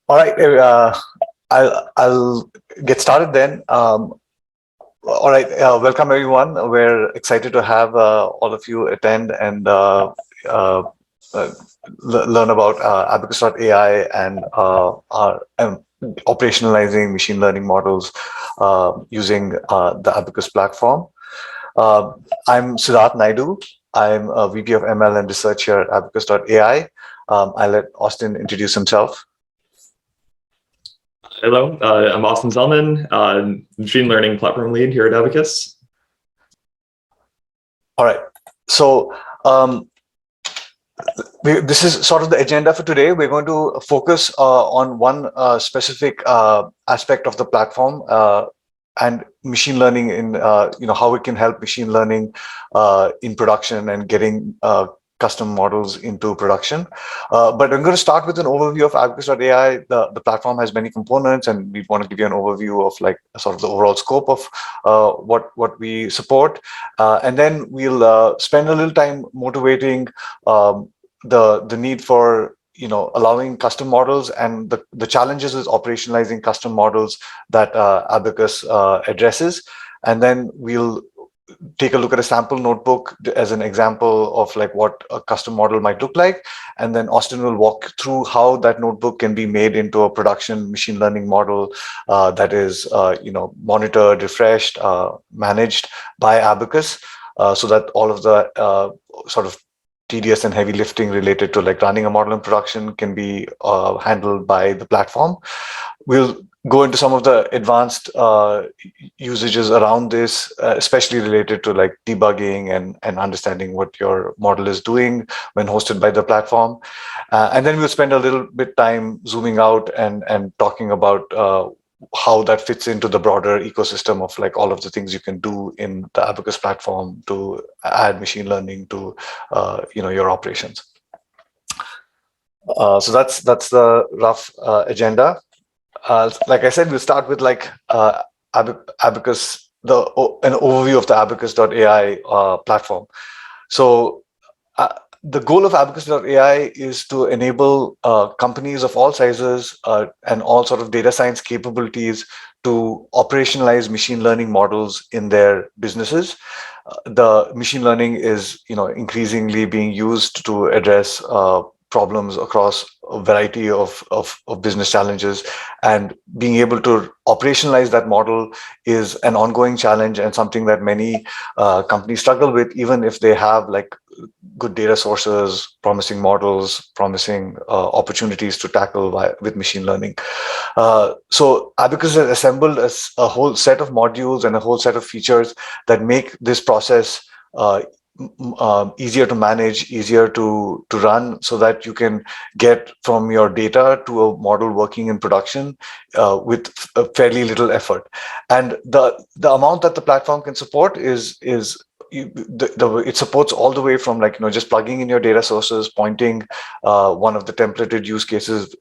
All right, I'll get started then. All right, welcome everyone. We're excited to have all of you attend and uh, learn about Abacus.AI and our operationalizing machine learning models using the Abacus platform. I'm Siddartha Naidu. I'm a VP of ML and Research here at Abacus.AI. I'll let Austin introduce himself. Hello, I'm Austin Zielman, machine learning platform lead here at Abacus. All right. So this is sort of the agenda for today. We're going to focus on one specific aspect of the platform and machine learning in how it can help machine learning in production and getting custom models into production. But I'm going to start with an overview of Abacus.ai. The platform has many components, and we want to give you an overview of like sort of the overall scope of what we support. And then we'll spend a little time motivating the need for allowing custom models and the challenges with operationalizing custom models that Abacus addresses. And then we'll take a look at a sample notebook as an example of like what a custom model might look like. And then Austin will walk through how that notebook can be made into a production machine learning model that is monitored, refreshed, managed by Abacus, so that all of the sort of tedious and heavy lifting related to like running a model in production can be handled by the platform. We'll go into some of the advanced usages around this, especially related to like debugging and understanding what your model is doing when hosted by the platform. And then we'll spend a little bit time zooming out and talking about how that fits into the broader ecosystem of like all of the things you can do in the Abacus platform to add machine learning to your operations. So that's the rough agenda. Like I said, we'll start with like Abacus, an overview of the Abacus.ai platform. So the goal of Abacus.ai is to enable companies of all sizes and all sort of data science capabilities to operationalize machine learning models in their businesses. The machine learning is increasingly being used to address problems across a variety of business challenges, and being able to operationalize that model is an ongoing challenge and something that many companies struggle with, even if they have like good data sources, promising models, promising opportunities to tackle with machine learning. So Abacus has assembled a whole set of modules and a whole set of features that make this process easier to manage, easier to run, so that you can get from your data to a model working in production with fairly little effort. And the amount that the platform can support is it supports all the way from like just plugging in your data sources, pointing one of the templated use cases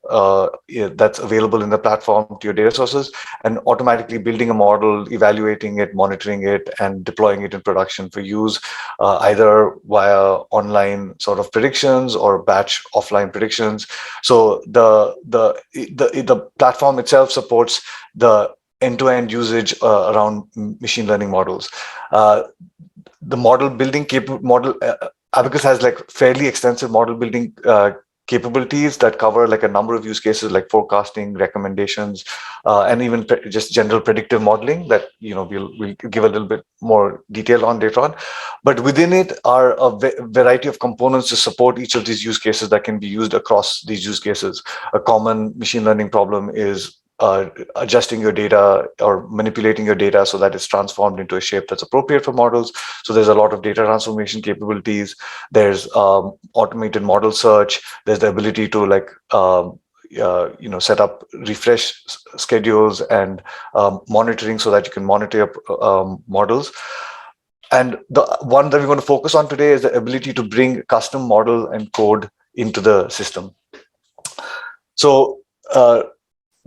that's available in the platform to your data sources, and automatically building a model, evaluating it, monitoring it, and deploying it in production for use, either via online sort of predictions or batch offline predictions. So the platform itself supports the end-to-end usage around machine learning models. The model building Abacus has like fairly extensive model building capabilities that cover like a number of use cases like forecasting, recommendations, and even just general predictive modeling that we'll give a little bit more detail on later on. But within it are a variety of components to support each of these use cases that can be used across these use cases. A common machine learning problem is adjusting your data or manipulating your data so that it's transformed into a shape that's appropriate for models. So there's a lot of data transformation capabilities. There's automated model search. There's the ability to like set up refresh schedules and monitoring so that you can monitor your models. And the one that we're going to focus on today is the ability to bring custom model and code into the system. So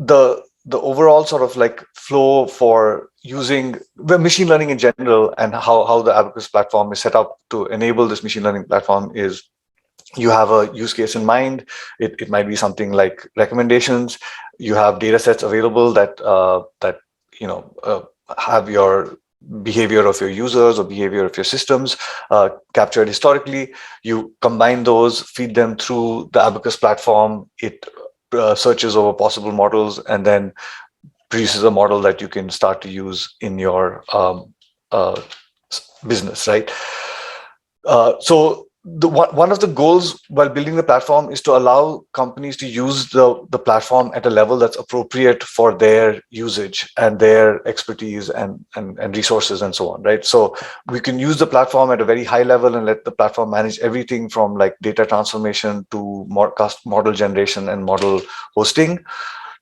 the overall sort of like flow for using the machine learning in general and how the Abacus platform is set up to enable this machine learning platform is you have a use case in mind. It might be something like recommendations. You have data sets available that have your behavior of your users or behavior of your systems captured historically. You combine those, feed them through the Abacus platform. It searches over possible models and then produces a model that you can start to use in your uh, business, right? So one of the goals while building the platform is to allow companies to use the platform at a level that's appropriate for their usage and their expertise and resources and so on, right? So we can use the platform at a very high level and let the platform manage everything from like data transformation to more model generation and model hosting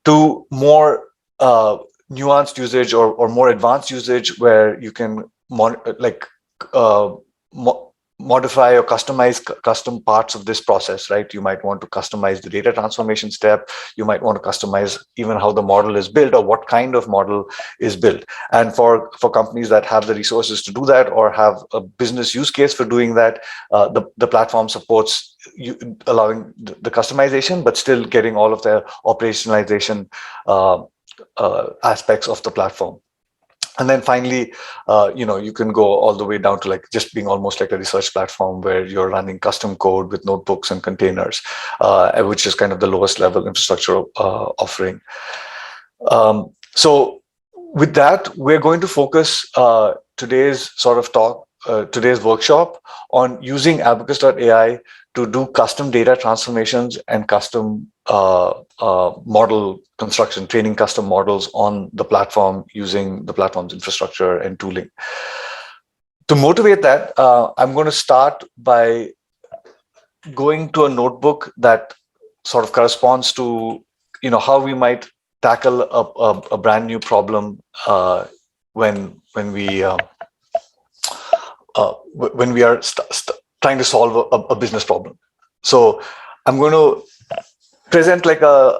to more nuanced usage or more advanced usage where you can uh, modify or customize custom parts of this process, right? You might want to customize the data transformation step. You might want to customize even how the model is built or what kind of model is built. And for companies that have the resources to do that or have a business use case for doing that, the platform supports you, allowing the customization, but still getting all of the operationalization aspects of the platform. And then finally, you can go all the way down to like just being almost like a research platform where you're running custom code with notebooks and containers, which is kind of the lowest level infrastructure offering. So with that, we're going to focus today's sort of talk, today's workshop on using Abacus.AI to do custom data transformations and custom model construction, training custom models on the platform using the platform's infrastructure and tooling. To motivate that, I'm going to start by going to a notebook that sort of corresponds to, how we might tackle a brand new problem when we are trying to solve a business problem. So I'm going to present like a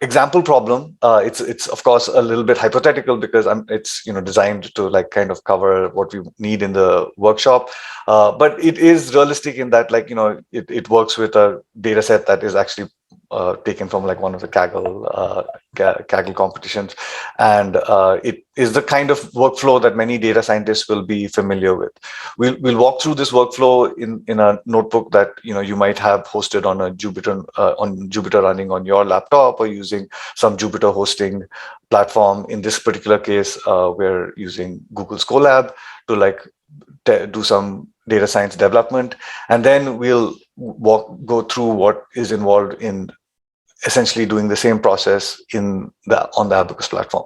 example problem. It's of course a little bit hypothetical because it's designed to like kind of cover what we need in the workshop, but it is realistic in that like it works with a data set that is actually taken from like one of the Kaggle competitions, and it is the kind of workflow that many data scientists will be familiar with. We'll walk through this workflow in a notebook that you might have hosted on a Jupyter running on your laptop or using some Jupyter hosting platform. In this particular case, we're using Google's Colab to like do some data science development, and then we'll go through what is involved in essentially doing the same process on the Abacus platform.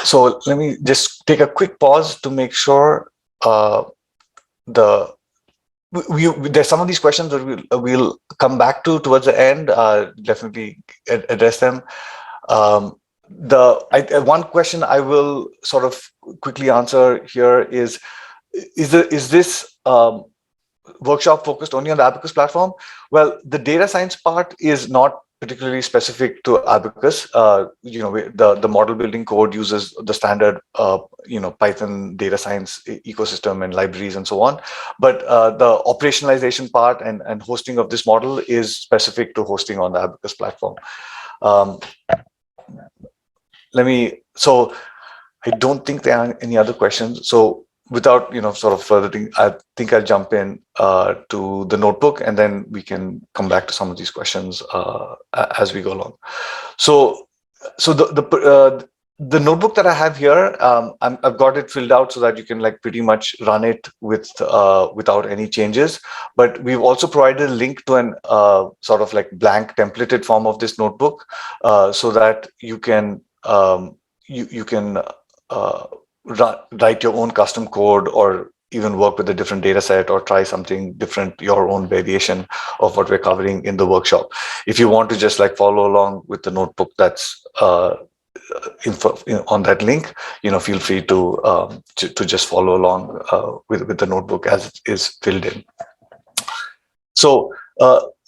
So let me just take a quick pause to make sure there's some of these questions that we'll come back to towards the end. Definitely address them. One question I will sort of quickly answer here is this workshop focused only on the Abacus platform? Well, the data science part is not particularly specific to Abacus. The model building code uses the standard Python data science ecosystem and libraries and so on. But the operationalization part and hosting of this model is specific to hosting on the Abacus platform. So I don't think there are any other questions. So without sort of further thing, I think I'll jump in to the notebook, and then we can come back to some of these questions as we go along. So the notebook that I have here, I've got it filled out so that you can like pretty much run it without any changes. But we've also provided a link to an sort of like blank templated form of this notebook, so that you can write your own custom code or even work with a different data set or try something different, your own variation of what we're covering in the workshop. If you want to just like follow along with the notebook that's on that link, feel free to just follow along with the notebook as it is filled in. So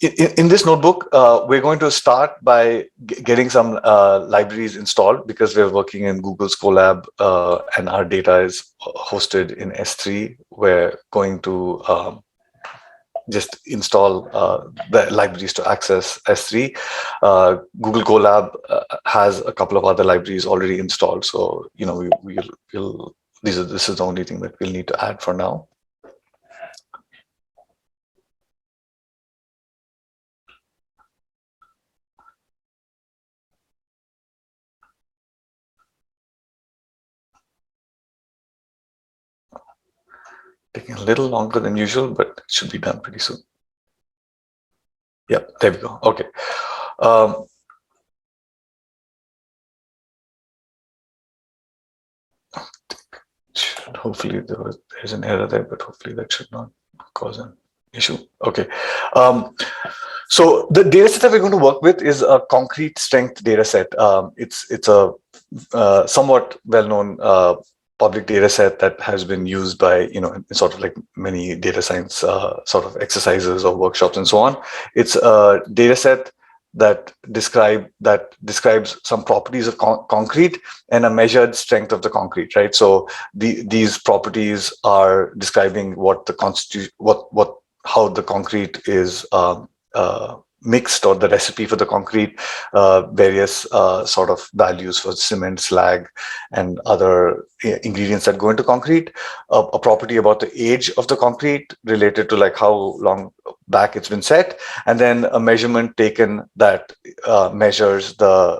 in this notebook, we're going to start by getting some libraries installed because we're working in Google's Colab and our data is hosted in S3. We're going to just install the libraries to access S3. Google Colab has a couple of other libraries already installed. So, we'll this is the only thing that we'll need to add for now. Taking a little longer than usual, but it should be done pretty soon. Yep, there we go. Okay. Hopefully there's an error there, but hopefully that should not cause an issue. Okay. So the data set that we're going to work with is a concrete strength data set. It's a somewhat well-known public data set that has been used by, sort of like many data science sort of exercises or workshops and so on. It's a data set that describes some properties of concrete and a measured strength of the concrete, right? So these properties are describing what the how the concrete is mixed, or the recipe for the concrete, various sort of values for cement, slag, and other ingredients that go into concrete, a property about the age of the concrete related to like how long back it's been set, and then a measurement taken that measures the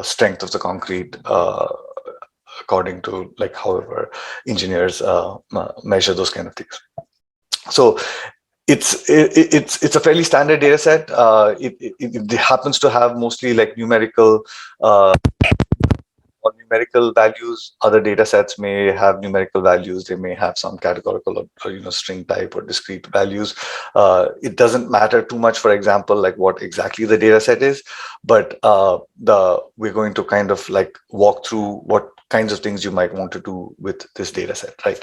strength of the concrete according to like however engineers measure those kind of things. So it's a fairly standard data set. It happens to have mostly like numerical or numerical values. Other data sets may have numerical values. They may have some categorical or string type or discrete values. It doesn't matter too much, for example, like what exactly the data set is, but we're going to kind of like walk through what kinds of things you might want to do with this data set, right?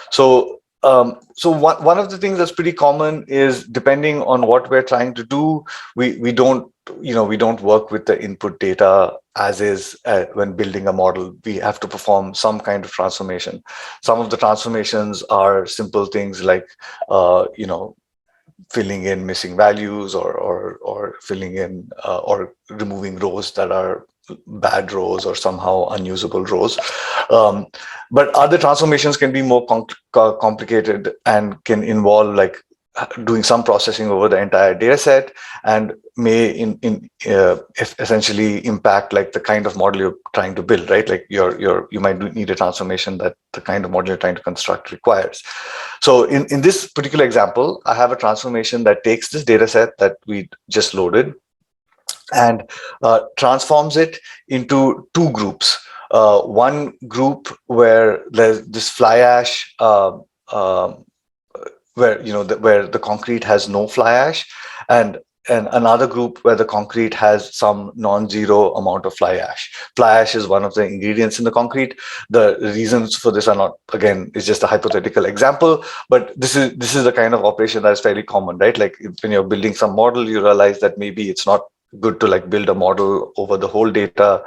So one of the things that's pretty common is, depending on what we're trying to do, we don't work with the input data as is when building a model. We have to perform some kind of transformation. Some of the transformations are simple things like filling in missing values, or filling in or removing rows that are bad rows or somehow unusable rows. But other transformations can be more complicated and can involve like doing some processing over the entire data set, and may essentially impact like the kind of model you're trying to build, right? Like you might need a transformation that the kind of model you're trying to construct requires. So in this particular example, I have a transformation that takes this data set that we just loaded and transforms it into two groups. One group where there's this fly ash, where the concrete has no fly ash, and another group where the concrete has some non-zero amount of fly ash. Fly ash is one of the ingredients in the concrete. The reasons for this are not, again, it's just a hypothetical example, but this is the kind of operation that is fairly common, right? Like when you're building some model, you realize that maybe it's not good to like build a model over the whole data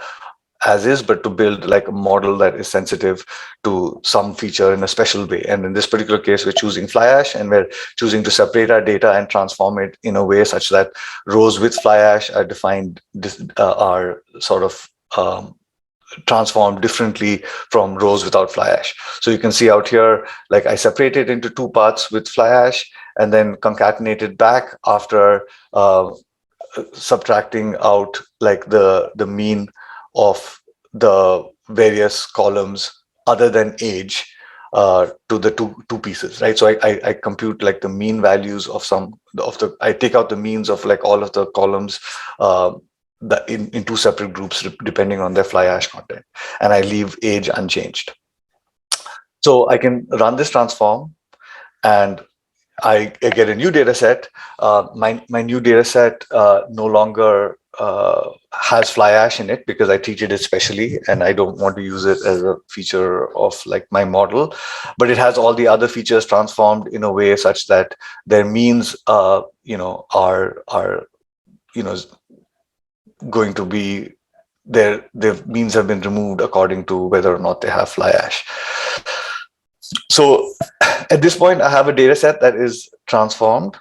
as is, but to build like a model that is sensitive to some feature in a special way. And in this particular case, we're choosing fly ash, and we're choosing to separate our data and transform it in a way such that rows with fly ash are defined, are sort of transformed differently from rows without fly ash. So you can see out here, like I separated into two parts with fly ash and then concatenated back after subtracting out like the mean of the various columns other than age to the two pieces, right? So I compute like the mean values of I take out the means of like all of the columns in two separate groups depending on their fly ash content, and I leave age unchanged. So I can run this transform, and I get a new data set. My new data set no longer has fly ash in it because I treated it specially, and I don't want to use it as a feature of like my model. But it has all the other features transformed in a way such that their means, are going to be their means have been removed according to whether or not they have fly ash. So at this point, I have a data set that is transformed,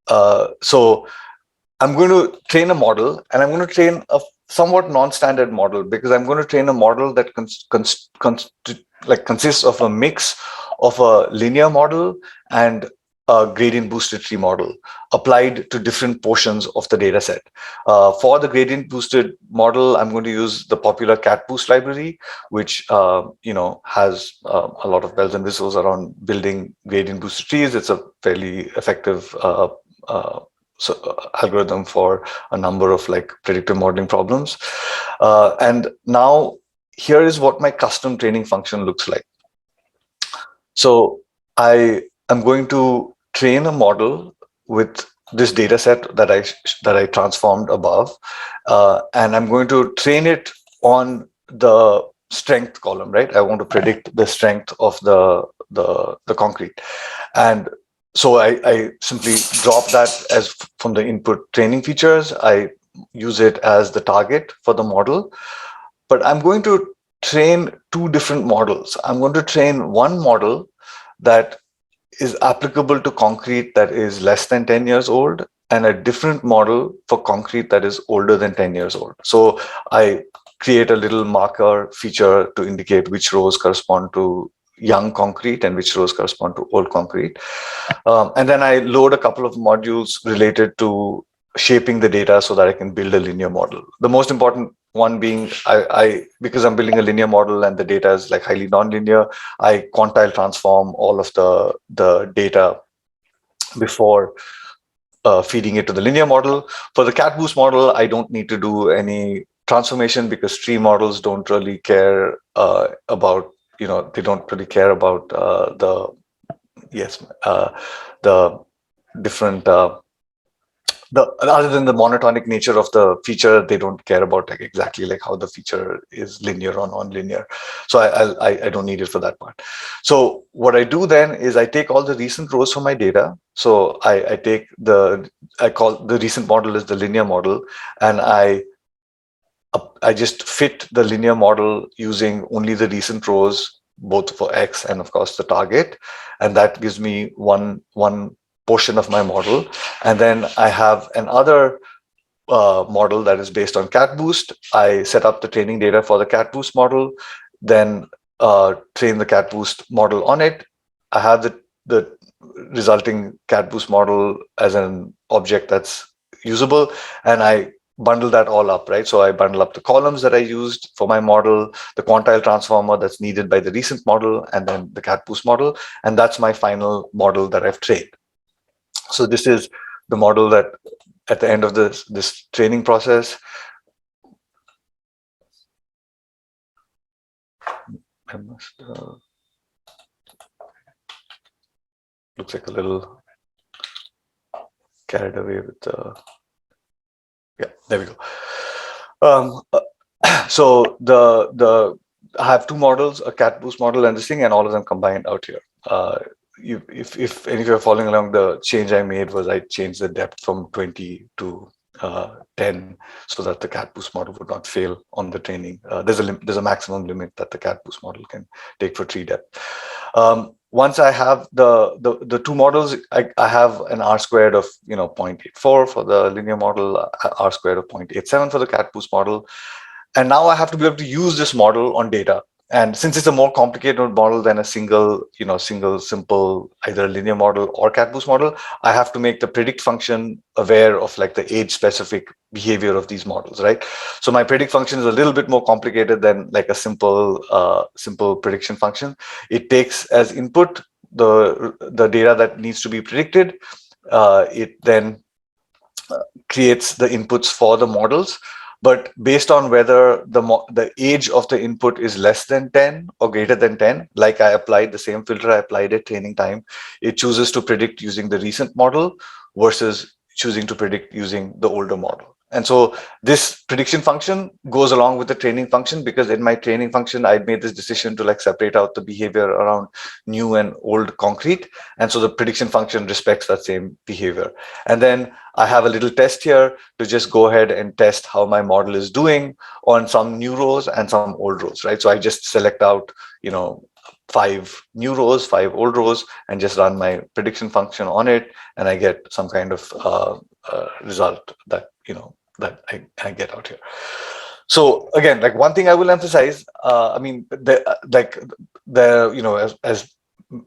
So I'm going to train a model, and I'm going to train a somewhat non-standard model, because I'm going to train a model that consists of a mix of a linear model and a gradient boosted tree model applied to different portions of the data set. For the gradient boosted model, I'm going to use the popular CatBoost library, which has a lot of bells and whistles around building gradient boosted trees. It's a fairly effective algorithm for a number of like predictive modeling problems. And now here is what my custom training function looks like. So I am going to train a model with this data set that I transformed above, and I'm going to train it on the strength column, right? I want to predict the strength of the concrete, and so I simply drop that as from the input training features. I use it as the target for the model, but I'm going to train two different models. I'm going to train one model that is applicable to concrete that is less than 10 years old, and a different model for concrete that is older than 10 years old. So I create a little marker feature to indicate which rows correspond to young concrete and which rows correspond to old concrete. And then I load a couple of modules related to shaping the data so that I can build a linear model. The most important one being, because I'm building a linear model and the data is like highly nonlinear, I quantile transform all of the data before feeding it to the linear model. For the CatBoost model, I don't need to do any transformation because tree models don't really care about, they don't really care about the different other than the monotonic nature of the feature. They don't care about like exactly like how the feature is linear or non-linear. So I don't need it for that part. So what I do then is I take all the recent rows from my data. So I call the recent model is the linear model, and I just fit the linear model using only the recent rows, both for X and of course the target. And that gives me one portion of my model. And then I have another model that is based on CatBoost. I set up the training data for the CatBoost model, then train the CatBoost model on it. I have the resulting CatBoost model as an object that's usable, and I bundle that all up, right? So I bundle up the columns that I used for my model, the quantile transformer that's needed by the recent model, and then the CatBoost model, and that's my final model that I've trained. So this is the model that at the end of this training process, I must looks like a little carried away with the, yeah, there we go. So I have two models, a CatBoost model and this thing, and all of them combined out here. If any of you are following along, the change I made was I changed the depth from 20 to 10 so that the CatBoost model would not fail on the training. There's a maximum limit that the CatBoost model can take for tree depth. Once I have the two models, I have an R squared of 0.84 for the linear model, R squared of 0.87 for the CatBoost model. And now I have to be able to use this model on data. And since it's a more complicated model than a single simple either linear model or CatBoost model, I have to make the predict function aware of like the age specific behavior of these models, right? So my predict function is a little bit more complicated than like a simple prediction function. It takes as input the data that needs to be predicted. It then creates the inputs for the models, but based on whether the age of the input is less than 10 or greater than 10, like I applied the same filter I applied at training time, it chooses to predict using the recent model versus choosing to predict using the older model. And so this prediction function goes along with the training function, because in my training function, I made this decision to like separate out the behavior around new and old concrete. And so the prediction function respects that same behavior. And then I have a little test here to just go ahead and test how my model is doing on some new rows and some old rows, right? So I just select out, 5 new rows, 5 old rows, and just run my prediction function on it, and I get some kind of result that that I get out here. So again, like one thing I will emphasize, I mean, as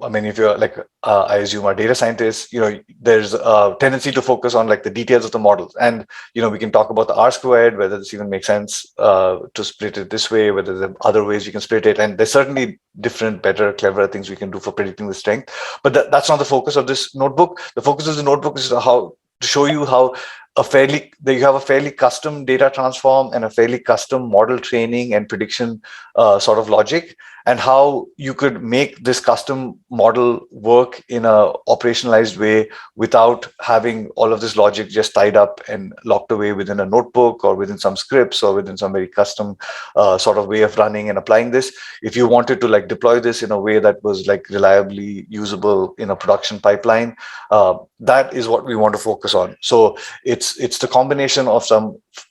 many of you are like, I assume are data scientists, there's a tendency to focus on like the details of the models. And, we can talk about the R squared, whether this even makes sense to split it this way, whether there are other ways you can split it. And there's certainly different, better, cleverer things we can do for predicting the strength. But that's not the focus of this notebook. The focus of the notebook is how to show you how you have a fairly custom data transform and a fairly custom model training and prediction sort of logic, and how you could make this custom model work in a operationalized way without having all of this logic just tied up and locked away within a notebook or within some scripts or within some very custom sort of way of running and applying this. If you wanted to like deploy this in a way that was like reliably usable in a production pipeline, that is what we want to focus on. So it's the combination of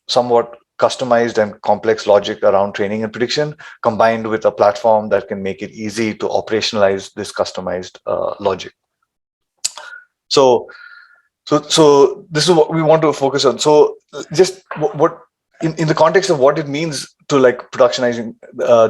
somewhat customized and complex logic around training and prediction, combined with a platform that can make it easy to operationalize this customized logic. So this is what we want to focus on. So just what in the context of what it means to like productionizing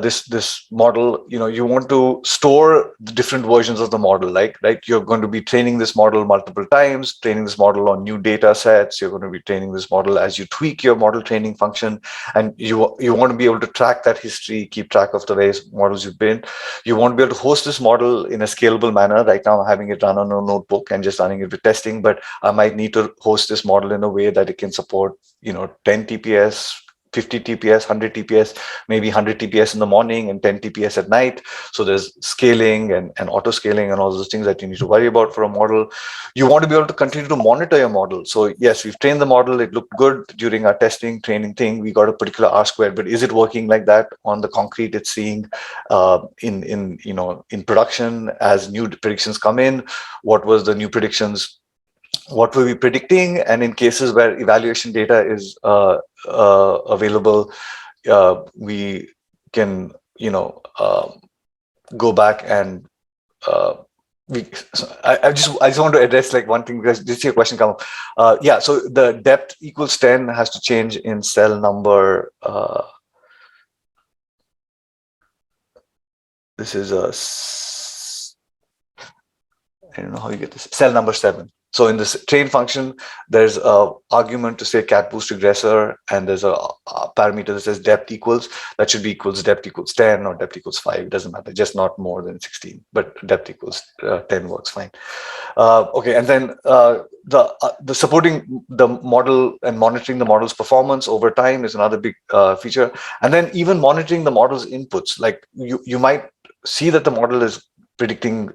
this model, you want to store the different versions of the model. Like you're going to be training this model multiple times, training this model on new data sets. You're going to be training this model as you tweak your model training function, and you want to be able to track that history, keep track of the various models you've been. You want to be able to host this model in a scalable manner. Right now, I'm having it run on a notebook and just running it with testing, but I might need to host this model in a way that it can support 10 TPS, 50 TPS, 100 TPS, maybe 100 TPS in the morning and 10 TPS at night. So there's scaling and auto scaling and all those things that you need to worry about for a model. You want to be able to continue to monitor your model. So yes, we've trained the model. It looked good during our testing training thing. We got a particular R squared, but is it working like that on the concrete it's seeing in production as new predictions come in? What was the new predictions? What were we predicting? And in cases where evaluation data is available, we can go back and I just want to address like one thing, because this is a question come up. Yeah, so the depth equals 10 has to change in cell number. This is I don't know how you get this, cell number 7. So in this train function, there's a argument to say cat boost regressor, and there's a parameter that says depth equals. That should be equals depth equals 10 or depth equals 5. It doesn't matter, just not more than 16. But depth equals 10 works fine. Okay, and then the supporting the model and monitoring the model's performance over time is another big feature. And then even monitoring the model's inputs, like you might see that the model is predicting,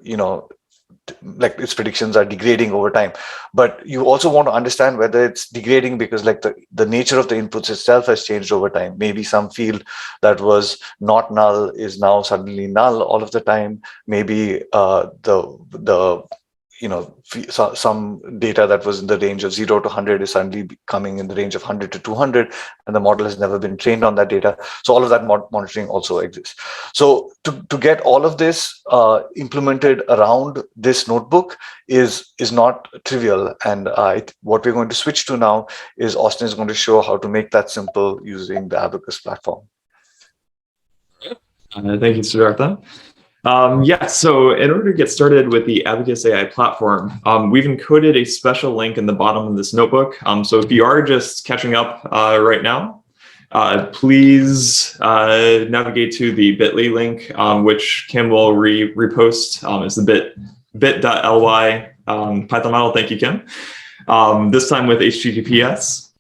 like its predictions are degrading over time, but you also want to understand whether it's degrading because like the nature of the inputs itself has changed over time. Maybe some field that was not null is now suddenly null all of the time. Maybe some data that was in the range of 0 to 100 is suddenly coming in the range of 100 to 200, and the model has never been trained on that data. So all of that monitoring also exists. So to get all of this implemented around this notebook is not trivial. And what we're going to switch to now is Austin is going to show how to make that simple using the Abacus platform. Thank you, Siddartha. Yeah, so in order to get started with the Abacus.AI platform, we've encoded a special link in the bottom of this notebook. So if you are just catching up right now, please navigate to the bit.ly link, which Kim will repost. It's the bit.ly Python model. Thank you, Kim. This time with HTTPS.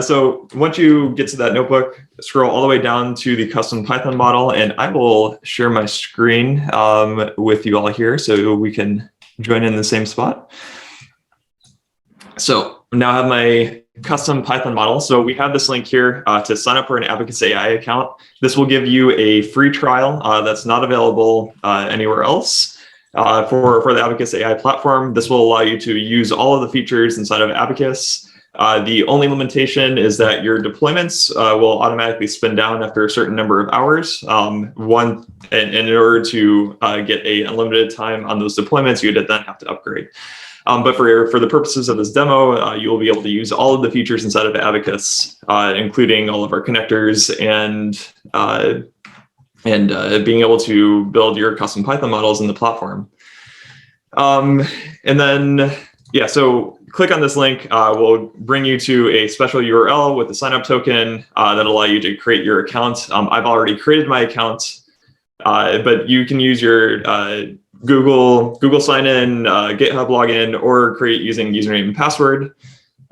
So once you get to that notebook, scroll all the way down to the custom Python model, and I will share my screen with you all here so we can join in the same spot. So now I have my custom Python model. So we have this link here to sign up for an Abacus.AI account. This will give you a free trial that's not available anywhere else. For the Abacus.AI platform, this will allow you to use all of the features inside of Abacus The only limitation is that your deployments will automatically spin down after a certain number of hours. And in order to get a unlimited time on those deployments, you'd then have to upgrade. But for the purposes of this demo, you will be able to use all of the features inside of Abacus, including all of our connectors and being able to build your custom Python models in the platform. And then, yeah, so click on this link. We'll bring you to a special URL with a sign-up token that'll allow you to create your account. I've already created my account, but you can use your Google sign-in, GitHub login, or create using username and password.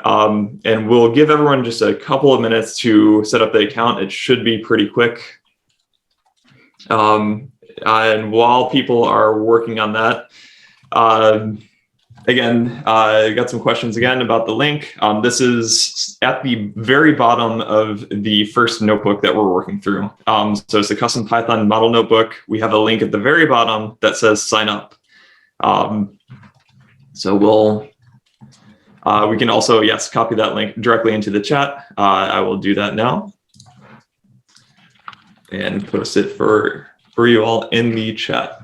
And we'll give everyone just a couple of minutes to set up the account. It should be pretty quick. And while people are working on that, again, I got some questions again about the link. This is at the very bottom of the first notebook that we're working through. So it's a custom Python model notebook. We have a link at the very bottom that says sign up. So we can also, yes, copy that link directly into the chat. I will do that now and post it for you all in the chat.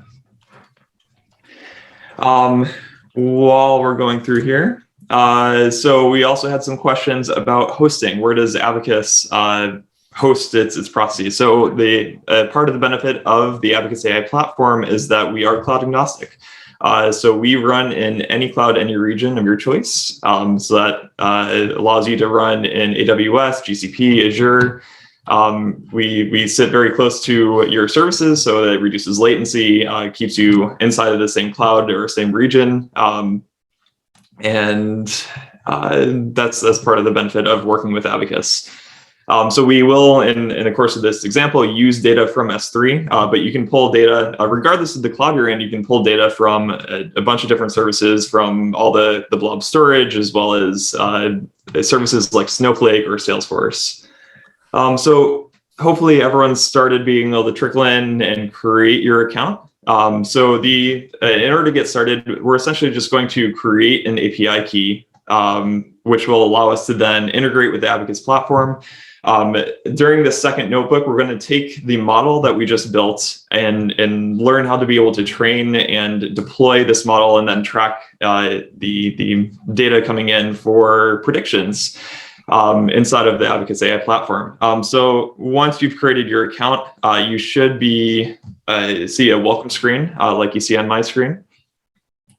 While we're going through here, so we also had some questions about hosting. Where does Abacus host its processes? So the part of the benefit of the Abacus.AI platform is that we are cloud agnostic. So we run in any cloud, any region of your choice. So that it allows you to run in AWS, GCP, Azure. We sit very close to your services, so that it reduces latency, keeps you inside of the same cloud or same region. And that's part of the benefit of working with Abacus. So we will, in the course of this example, use data from S3, but you can pull data, regardless of the cloud you're in, you can pull data from a bunch of different services, from all the blob storage, as well as services like Snowflake or Salesforce. So hopefully everyone's started being able to trickle in and create your account. So in order to get started, we're essentially just going to create an API key, which will allow us to then integrate with the Abacus platform. During the second notebook, we're going to take the model that we just built and learn how to be able to train and deploy this model, and then track the data coming in for predictions inside of the Abacus.AI platform. So once you've created your account, you should see a welcome screen like you see on my screen.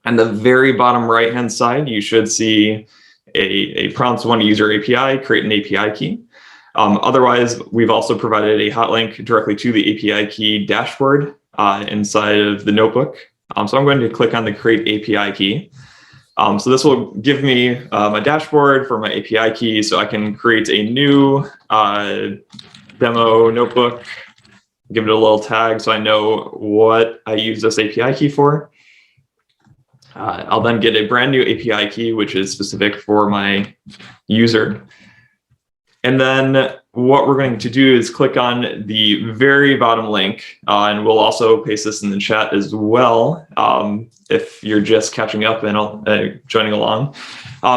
And the very bottom right-hand side, you should see a prompt to want to use your API, create an API key. Otherwise, we've also provided a hot link directly to the API key dashboard inside of the notebook. So I'm going to click on the create API key. So this will give me my dashboard for my API key, so I can create a new demo notebook, give it a little tag so I know what I use this API key for. I'll then get a brand new API key, which is specific for my user. And then what we're going to do is click on the very bottom link, and we'll also paste this in the chat as well, if you're just catching up and joining along,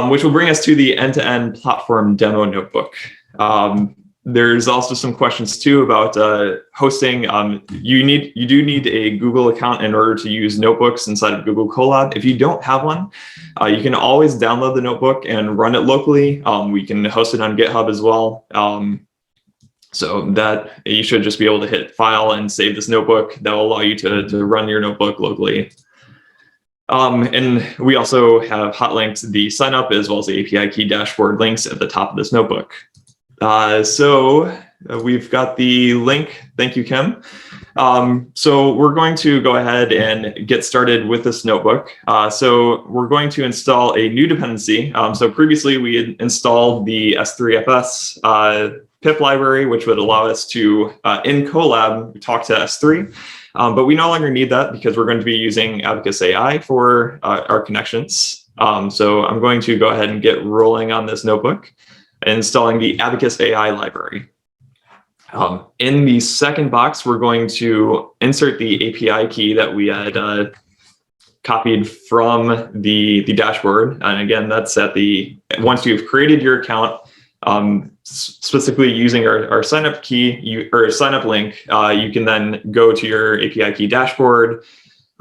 which will bring us to the end-to-end platform demo notebook. There's also some questions too about hosting. You do need a Google account in order to use notebooks inside of Google Colab. If you don't have one, you can always download the notebook and run it locally. We can host it on GitHub as well. So that you should just be able to hit file and save this notebook. That will allow you to run your notebook locally. And we also have hot links, the sign up, as well as the API key dashboard links at the top of this notebook. So we've got the link. Thank you, Kim. So we're going to go ahead and get started with this notebook. So we're going to install a new dependency. So previously we had installed the S3FS pip library, which would allow us to, in Colab, talk to S3. But we no longer need that because we're going to be using Abacus.AI for our connections. So I'm going to go ahead and get rolling on this notebook, installing the Abacus.AI library. In the second box, we're going to insert the API key that we had copied from the dashboard. And again, that's at once you've created your account, specifically using our signup key or signup link, you can then go to your API key dashboard.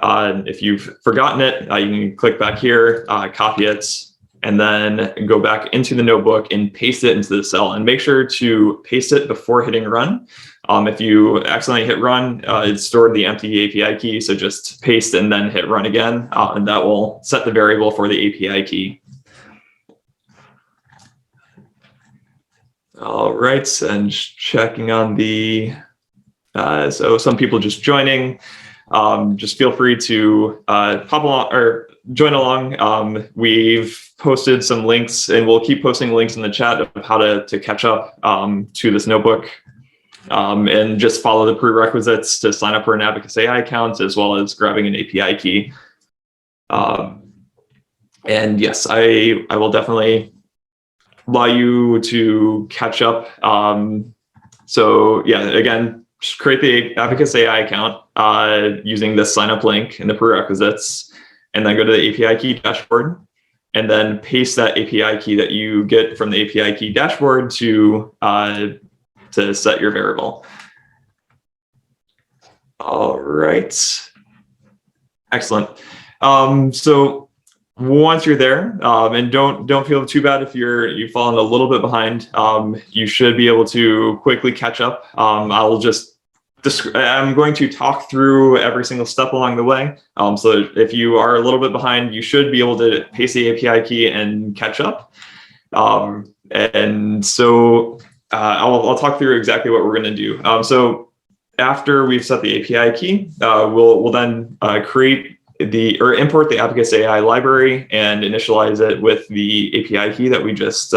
If you've forgotten it, you can click back here, copy it, and then go back into the notebook and paste it into the cell. And make sure to paste it before hitting run. If you accidentally hit run, it's stored the empty API key. So just paste and then hit run again, and that will set the variable for the API key. All right, and checking on the, so some people just joining. Just feel free to pop along or join along. We've posted some links, and we'll keep posting links in the chat of how to catch up to this notebook, and just follow the prerequisites to sign up for an Abacus.AI account, as well as grabbing an API key. And yes, I will definitely allow you to catch up. So yeah, again, just create the Abacus.AI account using the sign up link and the prerequisites, and then go to the API key dashboard, and then paste that API key that you get from the API key dashboard to set your variable. All right, excellent. So once you're there, and don't feel too bad if you've fallen a little bit behind, you should be able to quickly catch up. I'm going to talk through every single step along the way. So if you are a little bit behind, you should be able to paste the API key and catch up. And so I'll talk through exactly what we're going to do. So after we've set the API key, we'll then import the Abacus.AI library and initialize it with the API key that we just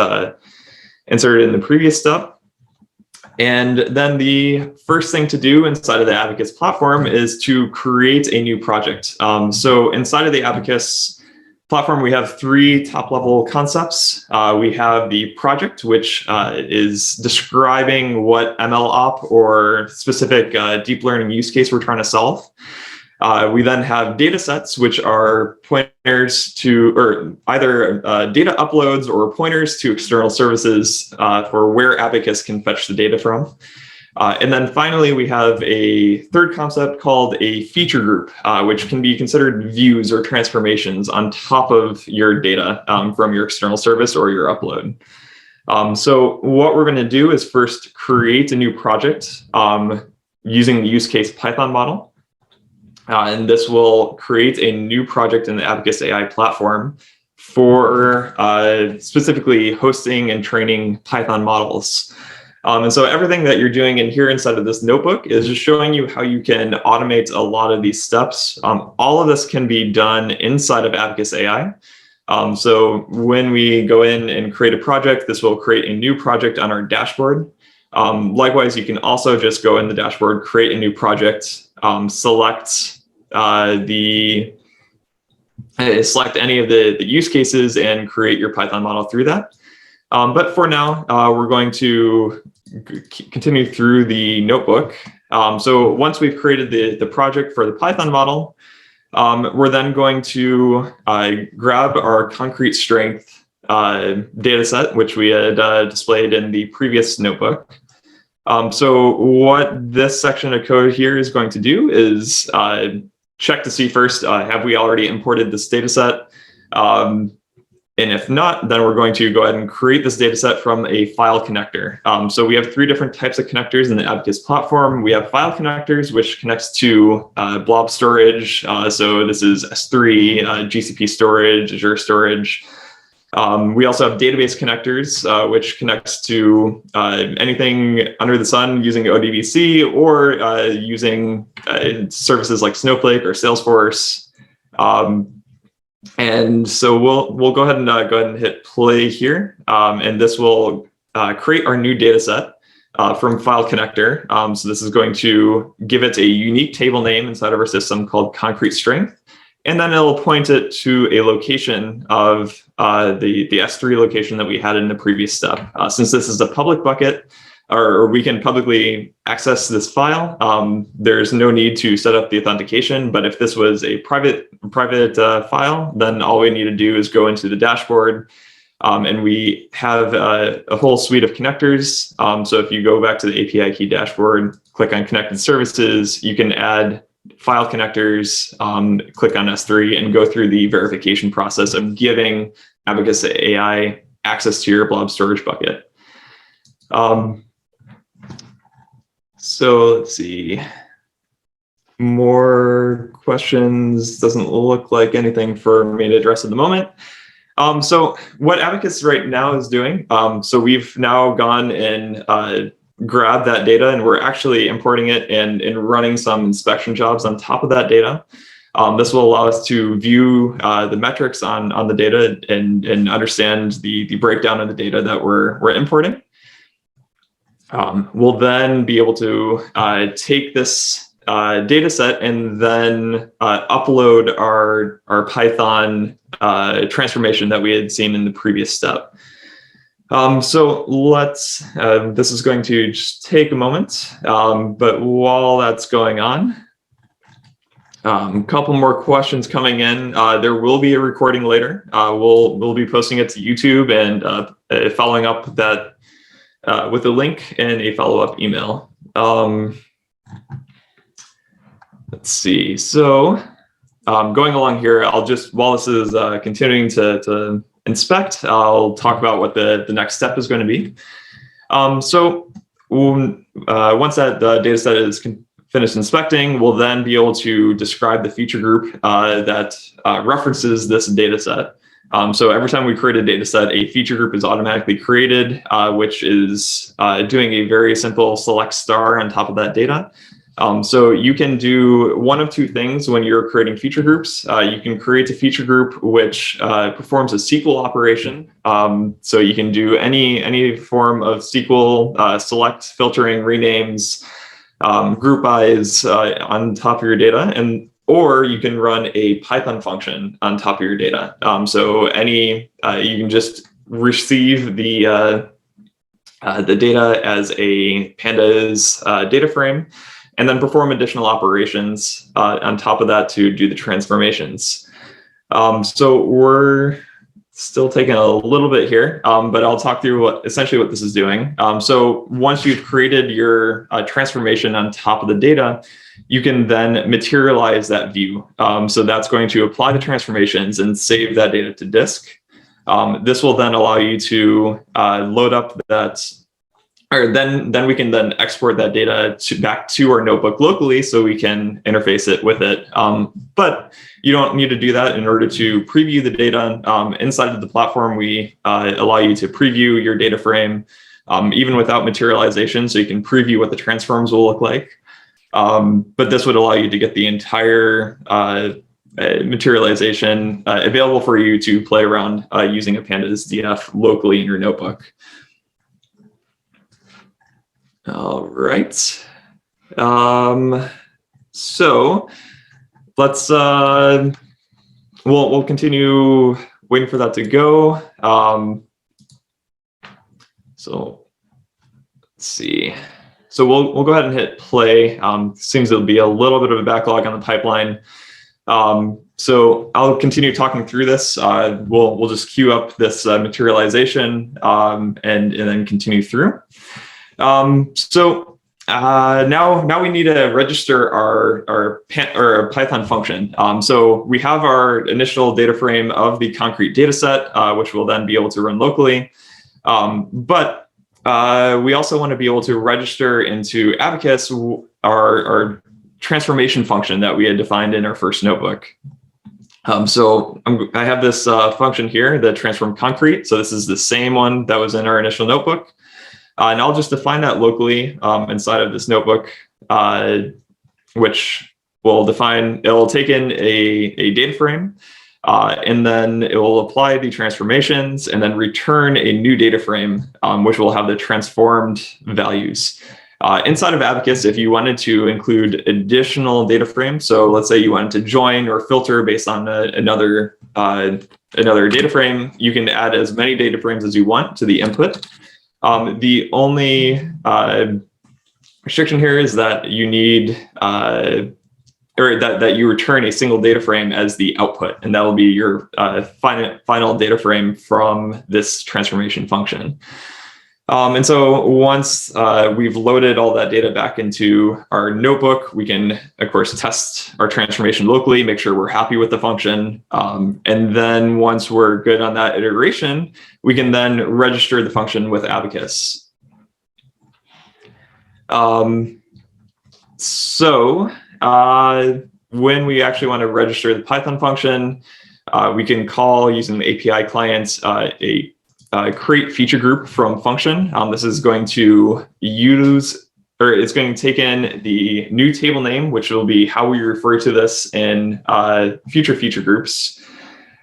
inserted in the previous step. And then the first thing to do inside of the Abacus platform is to create a new project. So inside of the Abacus platform, we have three top-level concepts. We have the project, which is describing what MLOps or specific deep learning use case we're trying to solve. We then have data sets, which are pointers to, or either data uploads or pointers to external services for where Abacus can fetch the data from. And then finally, we have a third concept called a feature group, which can be considered views or transformations on top of your data from your external service or your upload. So what we're going to do is first create a new project using the use case Python model. And this will create a new project in the Abacus.AI platform for specifically hosting and training Python models. And so everything that you're doing in here inside of this notebook is just showing you how you can automate a lot of these steps. All of this can be done inside of Abacus.AI. So when we go in and create a project, this will create a new project on our dashboard. Likewise, you can also just go in the dashboard, create a new project, select select any of the use cases and create your Python model through that. But for now, we're going to continue through the notebook. So once we've created the project for the Python model, we're then going to grab our concrete strength data set, which we had displayed in the previous notebook. So what this section of code here is going to do is check to see first, have we already imported this data set? And if not, then we're going to go ahead and create this data set from a file connector. So we have three different types of connectors in the Abacus platform. We have file connectors, which connects to blob storage. So this is S3, GCP storage, Azure storage. We also have database connectors, which connects to anything under the sun using ODBC or using services like Snowflake or Salesforce. And so we'll go ahead and hit play here, and this will create our new data set from file connector. So this is going to give it a unique table name inside of our system called concrete strength. And then it'll point it to a location of the S3 location that we had in the previous step. Since this is a public bucket, or we can publicly access this file. There's no need to set up the authentication, but if this was a private file, then all we need to do is go into the dashboard, and we have a whole suite of connectors. So if you go back to the API key dashboard, click on connected services, you can add file connectors, click on S3 and go through the verification process of giving Abacus.AI access to your blob storage bucket. So let's see. More questions. Doesn't look like anything for me to address at the moment. So what Abacus right now is doing, so we've now gone and grabbed that data, and we're actually importing it and running some inspection jobs on top of that data. This will allow us to view the metrics on the data and understand the breakdown of the data that we're importing. We'll then be able to take this data set and then upload our Python transformation that we had seen in the previous step. So let's, this is going to just take a moment, but while that's going on, a couple more questions coming in. There will be a recording later. We'll be posting it to YouTube and following up that with a link and a follow-up email. Let's see. So going along here, I'll just, while this is continuing to inspect, I'll talk about what the next step is going to be. So once that data set is finished inspecting, we'll then be able to describe the feature group that references this data set. So every time we create a data set, a feature group is automatically created, which is doing a very simple select star on top of that data. So you can do one of two things when you're creating feature groups. You can create a feature group which performs a SQL operation. So you can do any form of SQL, select, filtering, renames, group bys on top of your data, or you can run a Python function on top of your data. So you can just receive the data as a pandas data frame, and then perform additional operations on top of that to do the transformations. So we're still taking a little bit here, but I'll talk through essentially what this is doing. So once you've created your transformation on top of the data, you can then materialize that view. So that's going to apply the transformations and save that data to disk. This will then allow you to load up that, or then we can then export that data back to our notebook locally so we can interface it with it. But you don't need to do that in order to preview the data. Inside of the platform, we allow you to preview your data frame even without materialization, so you can preview what the transforms will look like. But this would allow you to get the entire materialization available for you to play around using a pandas DF locally in your notebook. All right. So let's we'll continue waiting for that to go. So let's see. So we'll go ahead and hit play. Seems there'll be a little bit of a backlog on the pipeline. So I'll continue talking through this. We'll just queue up this materialization and then continue through. So now we need to register our Python function. So we have our initial data frame of the concrete data set, which we'll then be able to run locally. But we also want to be able to register into Abacus our transformation function that we had defined in our first notebook. So I have this function here, the transform concrete. So this is the same one that was in our initial notebook. And I'll just define that locally inside of this notebook, which will define, it will take in a data frame, and then it will apply the transformations and then return a new data frame, which will have the transformed values. Inside of Abacus, if you wanted to include additional data frames, so let's say you wanted to join or filter based on another data frame, you can add as many data frames as you want to the input. The only restriction here is that you need, or that you return a single data frame as the output, and that will be your final data frame from this transformation function. And so once we've loaded all that data back into our notebook, we can, of course, test our transformation locally, make sure we're happy with the function. And then once we're good on that iteration, we can then register the function with Abacus. When we actually want to register the Python function, we can call using the API client a create feature group from function. This is going to use, or it's going to take in the new table name, which will be how we refer to this in future feature groups.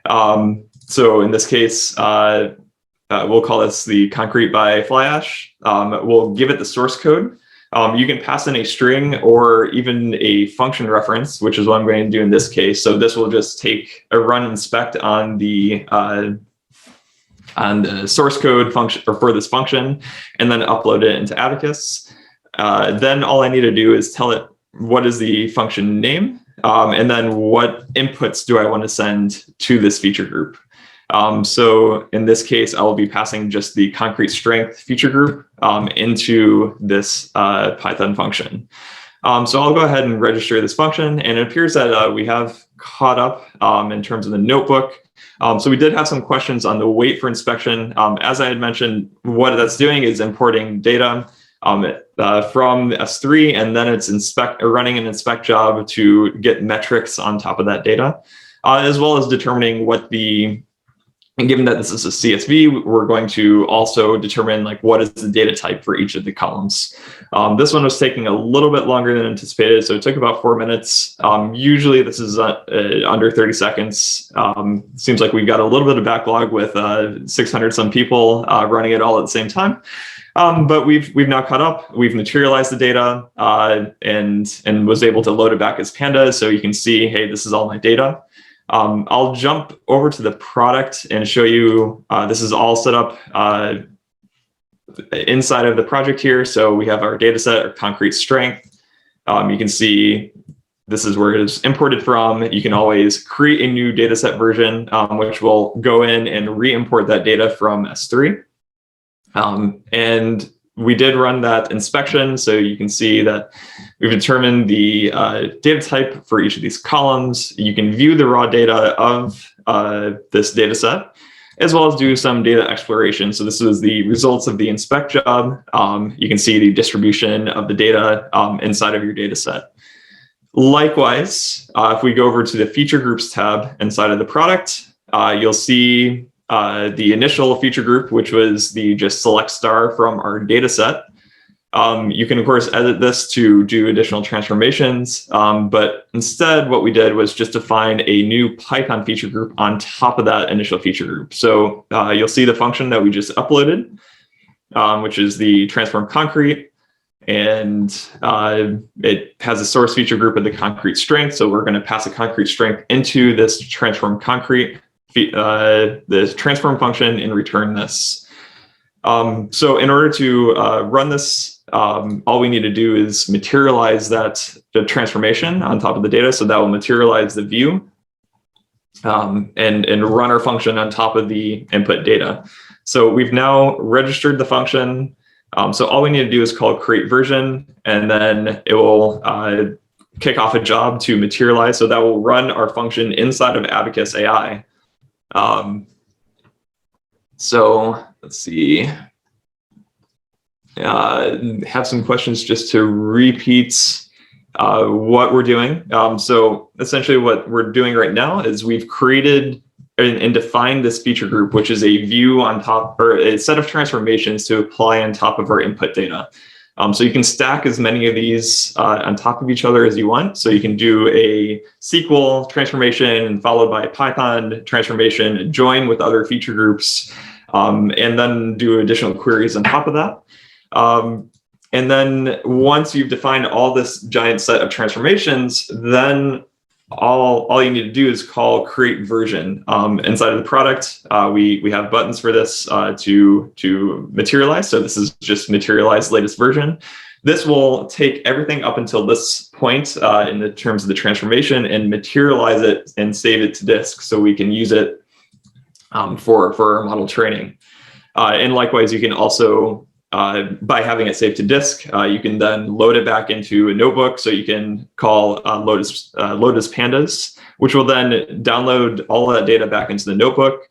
So in this case, we'll call this the concrete by fly ash. We'll give it the source code. You can pass in a string or even a function reference, which is what I'm going to do in this case. So this will just take a run inspect on the source code function or for this function, and then upload it into Abacus. Then all I need to do is tell it what is the function name, and then what inputs do I want to send to this feature group. So in this case, I will be passing just the concrete strength feature group into this Python function. So I'll go ahead and register this function, and it appears that we have caught up in terms of the notebook. So we did have some questions on the wait for inspection. As I had mentioned, what that's doing is importing data from S3, and then it's running an inspect job to get metrics on top of that data, as well as determining what and given that this is a CSV, we're going to also determine what is the data type for each of the columns. This one was taking a little bit longer than anticipated, so it took about 4 minutes. Usually this is under 30 seconds. Seems like we've got a little bit of backlog with 600 some people running it all at the same time. But we've now caught up. We've materialized the data and was able to load it back as pandas, so you can see, hey, this is all my data. I'll jump over to the product and show you, this is all set up inside of the project here. So we have our data set, our concrete strength. You can see this is where it is imported from. You can always create a new data set version, which will go in and re-import that data from S3. And we did run that inspection, so you can see that we've determined the data type for each of these columns. You can view the raw data of this data set, as well as do some data exploration. So this was the results of the inspect job. You can see the distribution of the data inside of your data set. Likewise, if we go over to the feature groups tab inside of the product, you'll see the initial feature group, which was the just select star from our data set. You can, of course, edit this to do additional transformations, but instead what we did was just define a new Python feature group on top of that initial feature group. So you'll see the function that we just uploaded, which is the transform concrete, and it has a source feature group of the concrete strength. So we're going to pass a concrete strength into this transform concrete, the transform function, and return this. So in order to run this, all we need to do is materialize the transformation on top of the data. So that will materialize the view and run our function on top of the input data. So we've now registered the function. So all we need to do is call create version, and then it will kick off a job to materialize. So that will run our function inside of Abacus.AI. So let's see. Have some questions just to repeat what we're doing. So essentially what we're doing right now is we've created and defined this feature group, which is a view on top, or a set of transformations to apply on top of our input data. So you can stack as many of these on top of each other as you want. So you can do a SQL transformation followed by a Python transformation, and join with other feature groups, and then do additional queries on top of that. And then once you've defined all this giant set of transformations, then all you need to do is call create version. Inside of the product, we have buttons for this to materialize. So this is just materialize latest version. This will take everything up until this point in the terms of the transformation and materialize it and save it to disk so we can use it for our model training. And likewise, you can also, by having it saved to disk, you can then load it back into a notebook. So you can call Lotus Pandas, which will then download all that data back into the notebook.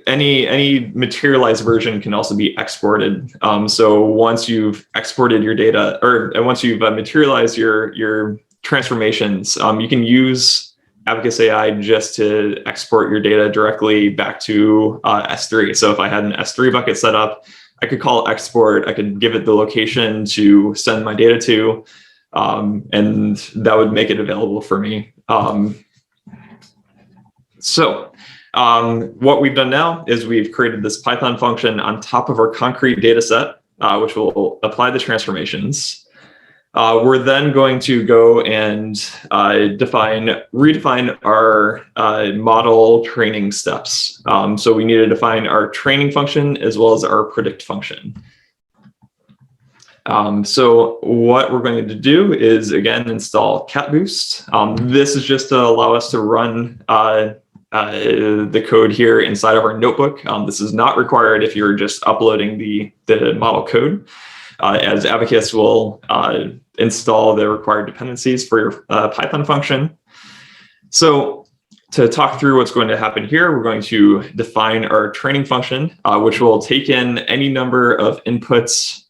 Any materialized version can also be exported. So once you've exported your data, or once you've materialized your transformations, you can use Abacus.AI just to export your data directly back to S3. So if I had an S3 bucket set up, I could call export, I could give it the location to send my data to, and that would make it available for me. What we've done now is we've created this Python function on top of our concrete data set, which will apply the transformations. We're then going to go and redefine our model training steps. So we need to define our training function as well as our predict function. So what we're going to do is, again, install cat boost. This is just to allow us to run the code here inside of our notebook. This is not required if you're just uploading the model code, as Abacus will install the required dependencies for your Python function. So to talk through what's going to happen here, we're going to define our training function, which will take in any number of inputs,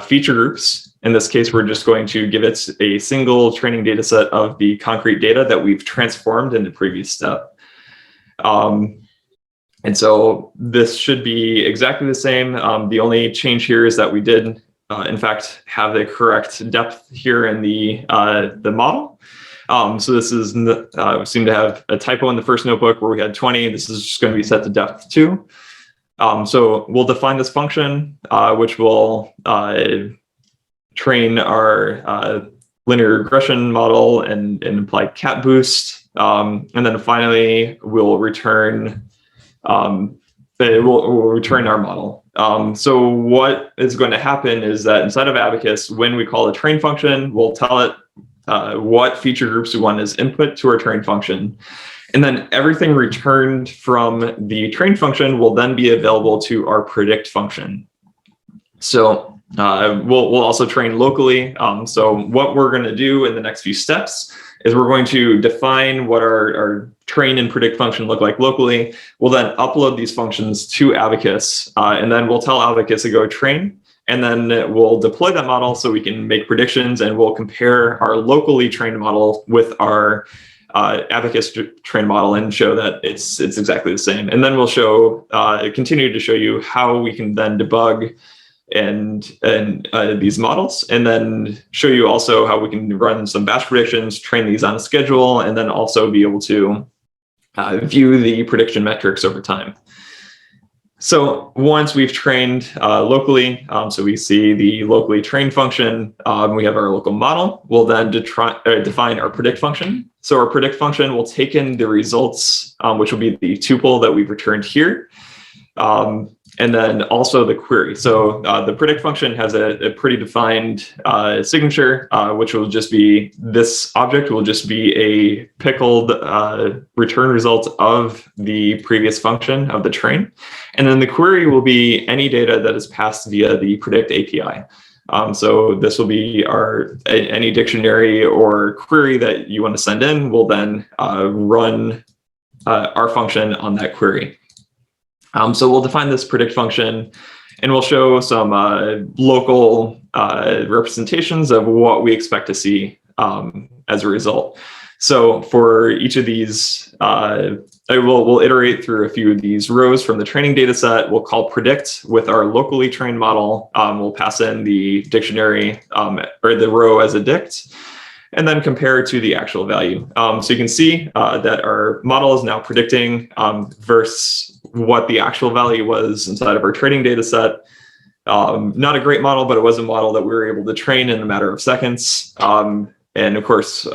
feature groups. In this case, we're just going to give it a single training data set of the concrete data that we've transformed in the previous step. And so this should be exactly the same. The only change here is that we did, in fact, have the correct depth here in the model. So this is, we seem to have a typo in the first notebook where we had 20. This is just going to be set to depth 2. So we'll define this function, which will train our linear regression model and apply cat boost. And then finally, we'll return we'll return our model. So what is going to happen is that inside of Abacus, when we call a train function, we'll tell it what feature groups we want as input to our train function. And then everything returned from the train function will then be available to our predict function. So we'll also train locally. So what we're going to do in the next few steps is we're going to define what our train and predict function look like locally. We'll then upload these functions to Abacus, and then we'll tell Abacus to go train, and then we'll deploy that model so we can make predictions, and we'll compare our locally trained model with our Abacus trained model and show that it's exactly the same. And then we'll show, continue to show you how we can then debug and these models, and then show you also how we can run some batch predictions, train these on a schedule, and then also be able to view the prediction metrics over time. So once we've trained locally, so we see the locally trained function, we have our local model, we'll then define our predict function. So our predict function will take in the results, which will be the tuple that we've returned here. And then also the query. So the predict function has a pretty defined signature, which will just be, this object will just be a pickled return result of the previous function of the train. And then the query will be any data that is passed via the predict API. So this will be any dictionary or query that you want to send in will then run our function on that query. So we'll define this predict function, and we'll show some local representations of what we expect to see as a result. So for each of these, we'll iterate through a few of these rows from the training data set. We'll call predict with our locally trained model. We'll pass in the dictionary or the row as a dict, and then compare to the actual value. So you can see that our model is now predicting versus what the actual value was inside of our training data set. Not a great model, but it was a model that we were able to train in a matter of seconds. And of course,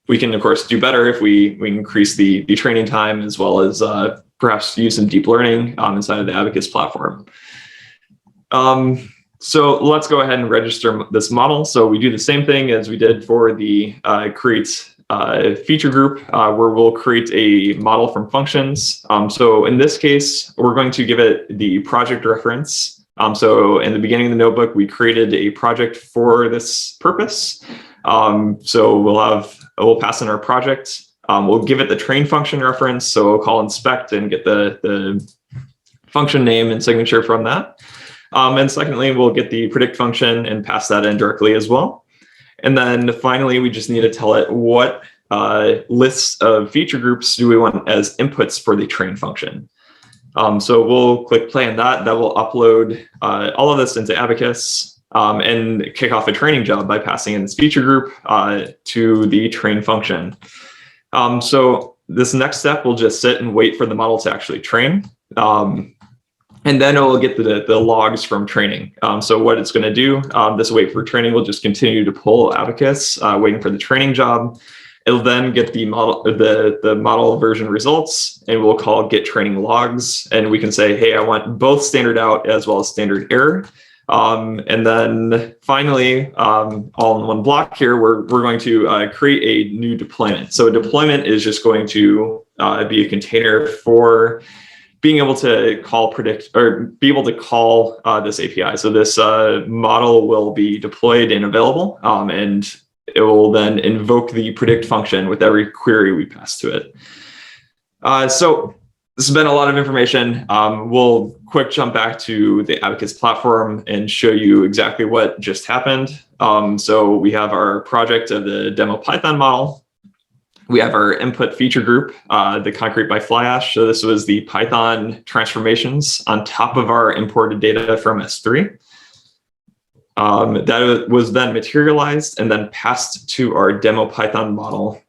we can, of course, do better if we increase the training time, as well as perhaps use some deep learning inside of the Abacus platform. So let's go ahead and register this model. So we do the same thing as we did for the create feature group, where we'll create a model from functions. So in this case, we're going to give it the project reference. So in the beginning of the notebook, we created a project for this purpose. So we'll pass in our project. We'll give it the train function reference. So we'll call inspect and get the function name and signature from that. And secondly, we'll get the predict function and pass that in directly as well. And then finally, we just need to tell it what lists of feature groups do we want as inputs for the train function. So we'll click play on that. That will upload all of this into Abacus and kick off a training job by passing in this feature group to the train function. So this next step will just sit and wait for the model to actually train. And then it will get the logs from training. So what it's going to do, this wait for training will just continue to pull Abacus, waiting for the training job. It'll then get the model version results, and we'll call get training logs. And we can say, hey, I want both standard out as well as standard error. And then finally, all in one block here, we're going to create a new deployment. So a deployment is just going to be a container for being able to call predict or be able to call this API. So this model will be deployed and available, and it will then invoke the predict function with every query we pass to it. So this has been a lot of information. We'll quick jump back to the Abacus platform and show you exactly what just happened. So we have our project of the demo Python model. We have our input feature group, the concrete by fly ash. So this was the Python transformations on top of our imported data from S3. That was then materialized and then passed to our demo Python model,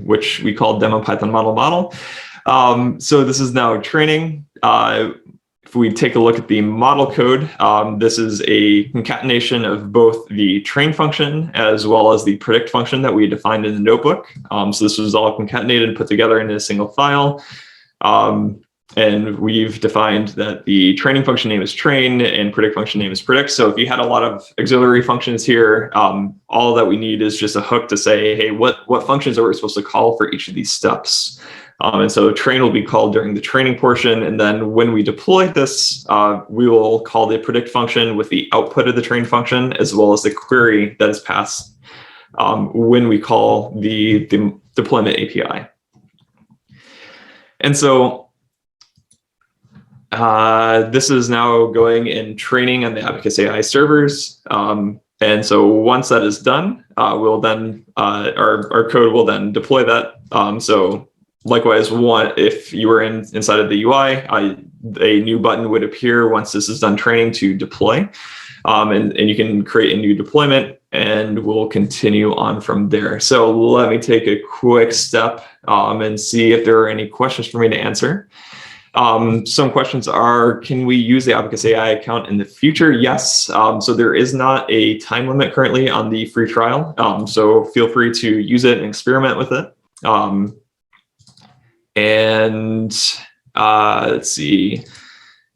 which we call demo Python model. So this is now training. If we take a look at the model code, this is a concatenation of both the train function as well as the predict function that we defined in the notebook. So this was all concatenated and put together in a single file. And we've defined that the training function name is train and predict function name is predict. So if you had a lot of auxiliary functions here, all that we need is just a hook to say, hey, what functions are we supposed to call for each of these steps? And so train will be called during the training portion. And then when we deploy this, we will call the predict function with the output of the train function, as well as the query that is passed when we call the deployment API. And so this is now going in training on the Abacus.AI servers. And so once that is done, we'll then our code will then deploy that. So likewise, if you were inside of the UI, a new button would appear once this is done training to deploy. And you can create a new deployment, and we'll continue on from there. So let me take a quick step and see if there are any questions for me to answer. Some questions are, can we use the Abacus.AI account in the future? Yes. So there is not a time limit currently on the free trial. So feel free to use it and experiment with it. And let's see.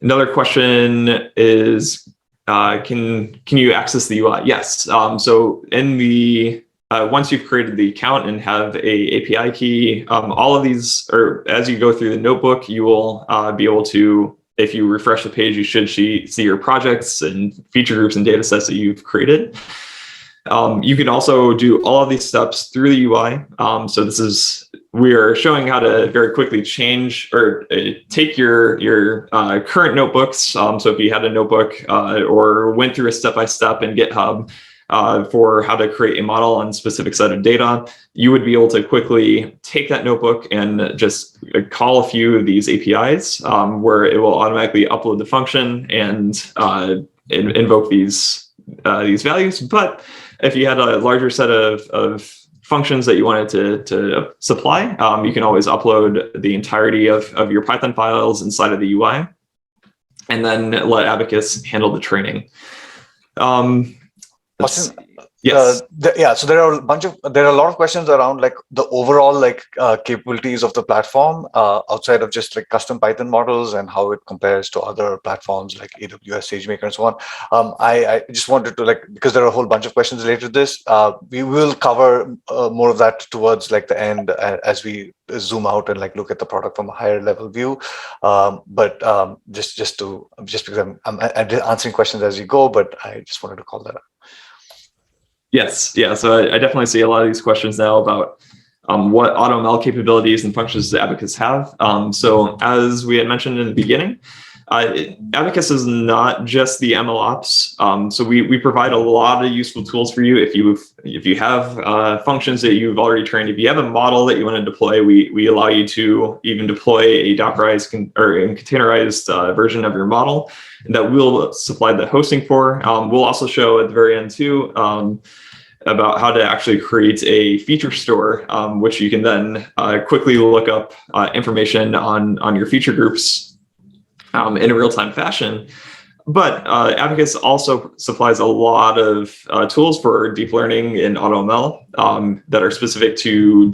Another question is, can you access the UI? Yes. So in the once you've created the account and have a API key, all of these, or as you go through the notebook, you will be able to, if you refresh the page, you should see your projects and feature groups and data sets that you've created. You can also do all of these steps through the UI. So we are showing how to very quickly change or take your current notebooks. So if you had a notebook or went through a step-by-step in GitHub for how to create a model on a specific set of data, you would be able to quickly take that notebook and just call a few of these APIs where it will automatically upload the function and invoke these values. But if you had a larger set of functions that you wanted to supply, you can always upload the entirety of your Python files inside of the UI, and then let Abacus handle the training. Austin, Yes. So there are a lot of questions around like the overall like capabilities of the platform outside of just like custom Python models and how it compares to other platforms like AWS, SageMaker, and so on. I just wanted to like, because there are a whole bunch of questions related to this. We will cover more of that towards like the end as we zoom out and like look at the product from a higher level view. Just because I'm answering questions as you go, but I just wanted to call that out. Yes, yeah. So I definitely see a lot of these questions now about what AutoML capabilities and functions does Abacus have. So as we had mentioned in the beginning, Abacus is not just the MLOps. So we provide a lot of useful tools for you. If you have functions that you've already trained, if you have a model that you want to deploy, we allow you to even deploy a Dockerized or a containerized version of your model that we'll supply the hosting for. We'll also show at the very end too about how to actually create a feature store, which you can then quickly look up information on your feature groups in a real-time fashion. But Abacus also supplies a lot of tools for deep learning in AutoML that are specific to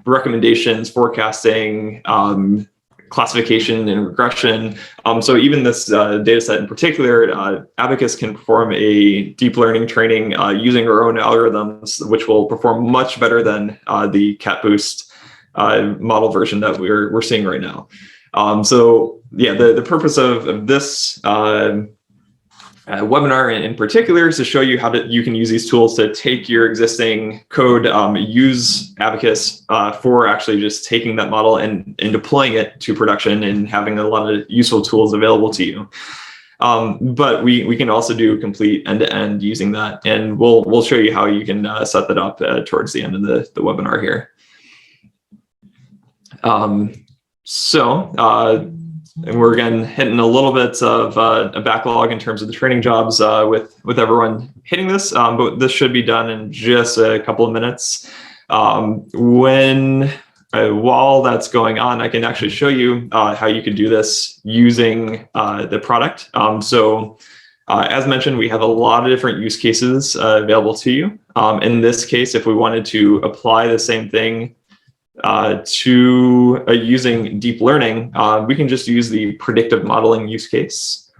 recommendations, forecasting, classification and regression. So even this data set in particular, Abacus can perform a deep learning training using our own algorithms, which will perform much better than the CatBoost model version that we're seeing right now. So yeah, the purpose of this webinar in particular is to show you how you can use these tools to take your existing code, use Abacus for actually just taking that model and deploying it to production and having a lot of useful tools available to you. But we can also do complete end-to-end using that, and we'll show you how you can set that up towards the end of the webinar here. And we're again hitting a little bit of a backlog in terms of the training jobs with everyone hitting this, but this should be done in just a couple of minutes. While that's going on, I can actually show you how you could do this using the product. As mentioned, we have a lot of different use cases available to you. In this case, if we wanted to apply the same thing to using deep learning, we can just use the predictive modeling use case.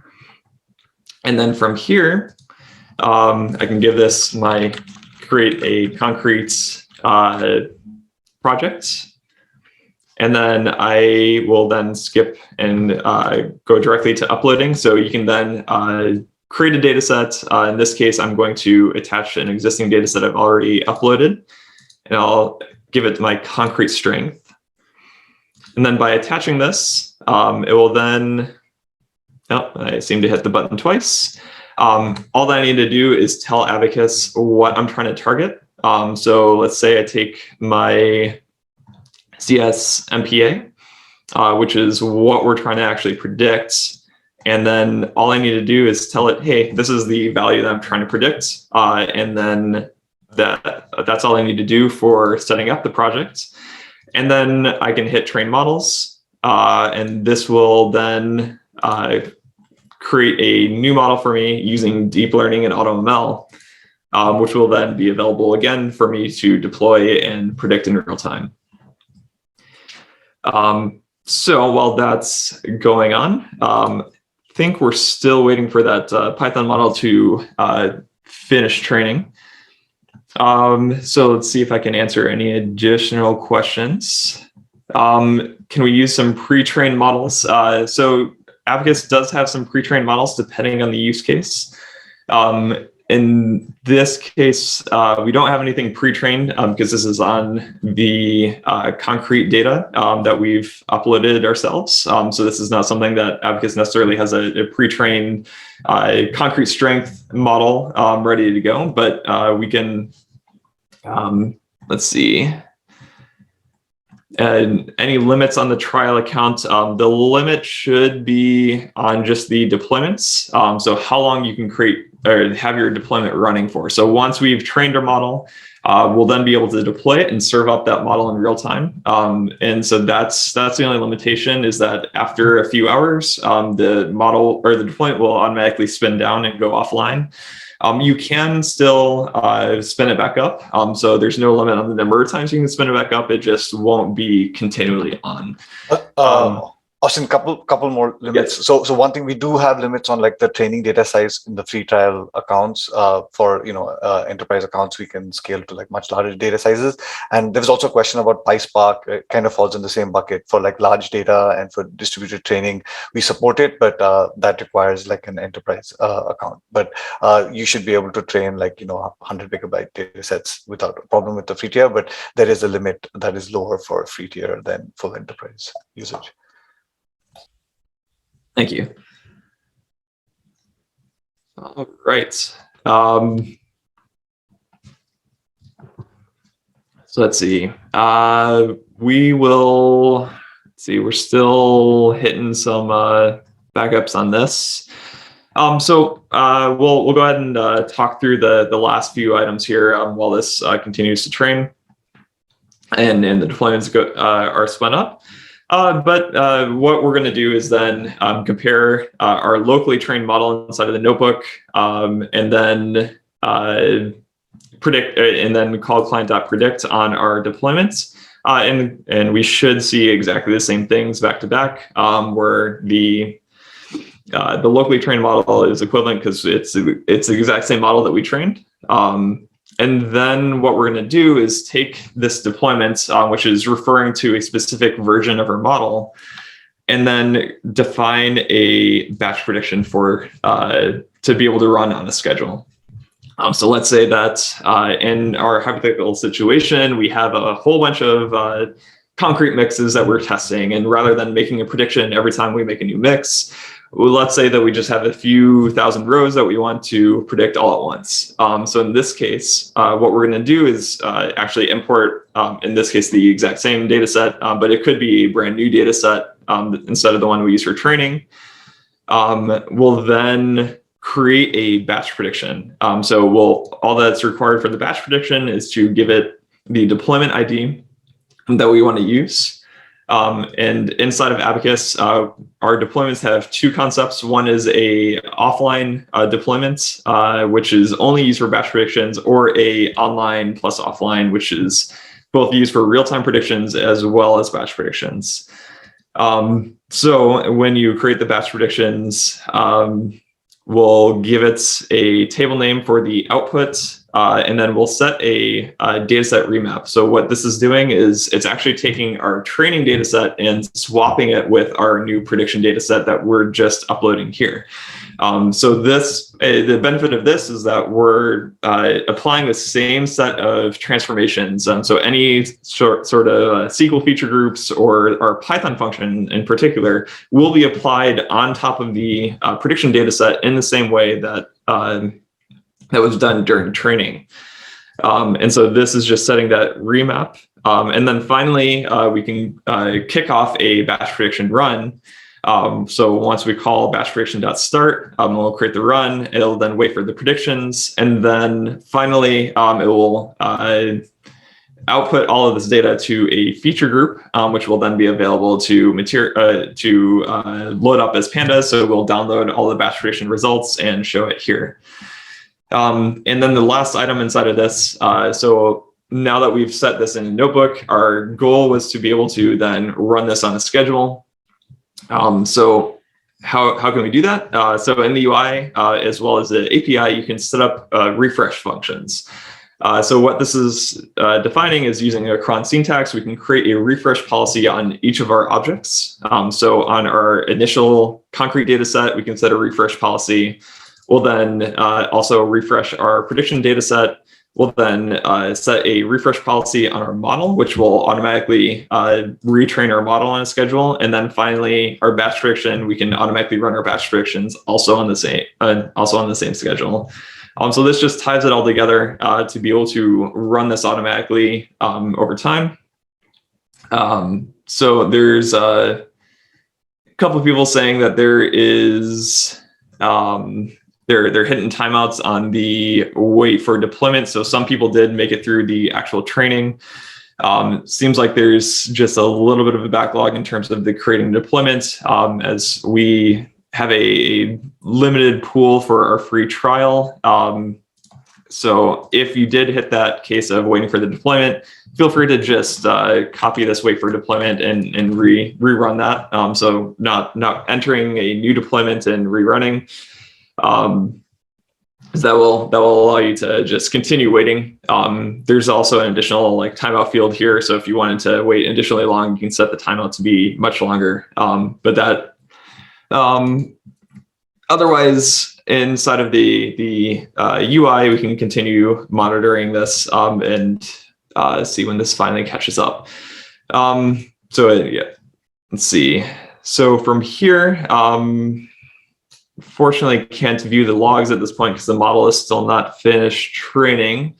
And then from here, I can give this create a concrete project. And then I will then skip and go directly to uploading. So you can then create a data set. In this case, I'm going to attach an existing data set I've already uploaded, and I'll give it my concrete strength. And then by attaching this, it will then, I seem to hit the button twice. All that I need to do is tell Abacus what I'm trying to target. So let's say I take my CS MPA, which is what we're trying to actually predict. And then all I need to do is tell it, hey, this is the value that I'm trying to predict. And then that's all I need to do for setting up the project. And then I can hit train models. And this will then create a new model for me using deep learning and AutoML, which will then be available again for me to deploy and predict in real time. So while that's going on, I think we're still waiting for that Python model to finish training. So let's see if I can answer any additional questions. Can we use some pre-trained models? So Abacus does have some pre-trained models depending on the use case. In this case, we don't have anything pre-trained because this is on the concrete data that we've uploaded ourselves. So this is not something that Abacus necessarily has a pre-trained concrete strength model ready to go, but we can, let's see. Any limits on the trial account? The limit should be on just the deployments. So how long you can create or have your deployment running for. So once we've trained our model, we'll then be able to deploy it and serve up that model in real time. And so that's the only limitation, is that after a few hours, the model or the deployment will automatically spin down and go offline. You can still spin it back up. So there's no limit on the number of times you can spin it back up. It just won't be continually on. Austin, couple more limits. Yes. So one thing, we do have limits on like the training data size in the free trial accounts. For enterprise accounts, we can scale to like much larger data sizes. And there's also a question about PySpark. It kind of falls in the same bucket for like large data and for distributed training. We support it, but that requires like an enterprise account. But you should be able to train like 100 megabyte data sets without a problem with the free tier. But there is a limit that is lower for free tier than full enterprise usage. Thank you. All right. So let's see. We will see. We're still hitting some backups on this. So we'll go ahead and talk through the last few items here while this continues to train and the deployments are spun up. But what we're going to do is then compare our locally trained model inside of the notebook, and then predict, and then call client.predict on our deployments. And we should see exactly the same things back to back, where the locally trained model is equivalent because it's the exact same model that we trained. And then what we're going to do is take this deployment, which is referring to a specific version of our model, and then define a batch prediction for to be able to run on a schedule. So let's say that in our hypothetical situation, we have a whole bunch of concrete mixes that we're testing, and rather than making a prediction every time we make a new mix, well, let's say that we just have a few thousand rows that we want to predict all at once. So in this case, what we're going to do is actually import, in this case, the exact same data set, but it could be a brand new data set instead of the one we use for training. We'll then create a batch prediction. So all that's required for the batch prediction is to give it the deployment ID that we want to use. And inside of Abacus, our deployments have two concepts. One is a offline deployment, which is only used for batch predictions, or a online plus offline, which is both used for real-time predictions as well as batch predictions. So when you create the batch predictions, we'll give it a table name for the output, and then we'll set a dataset remap. So what this is doing is it's actually taking our training dataset and swapping it with our new prediction dataset that we're just uploading here. So the benefit of this is that we're applying the same set of transformations. So any sort of SQL feature groups or our Python function in particular will be applied on top of the prediction dataset in the same way that that was done during training. And so this is just setting that remap. And then finally, we can kick off a batch prediction run. So once we call batch prediction.start, we'll create the run. It'll then wait for the predictions. And then finally, it will output all of this data to a feature group, which will then be available to load up as pandas. So we'll download all the batch prediction results and show it here. And then the last item inside of this, so now that we've set this in a notebook, our goal was to be able to then run this on a schedule. So how can we do that? So in the UI, as well as the API, you can set up refresh functions. So what this is defining is using a cron syntax, we can create a refresh policy on each of our objects. So on our initial concrete data set, we can set a refresh policy. We'll then also refresh our prediction data set. We'll then set a refresh policy on our model, which will automatically retrain our model on a schedule. And then finally, our batch prediction, we can automatically run our batch predictions also on the same schedule. So this just ties it all together to be able to run this automatically over time. So there's a couple of people saying that there is they're hitting timeouts on the wait for deployment. So some people did make it through the actual training. Seems like there's just a little bit of a backlog in terms of the creating deployment, as we have a limited pool for our free trial. So if you did hit that case of waiting for the deployment, feel free to just copy this wait for deployment and rerun that. So not entering a new deployment and rerunning. That will allow you to just continue waiting. There's also an additional like timeout field here. So if you wanted to wait additionally long, you can set the timeout to be much longer. But that otherwise, inside of the UI, we can continue monitoring this and see when this finally catches up. Yeah, let's see. So from here, fortunately, can't view the logs at this point because the model is still not finished training.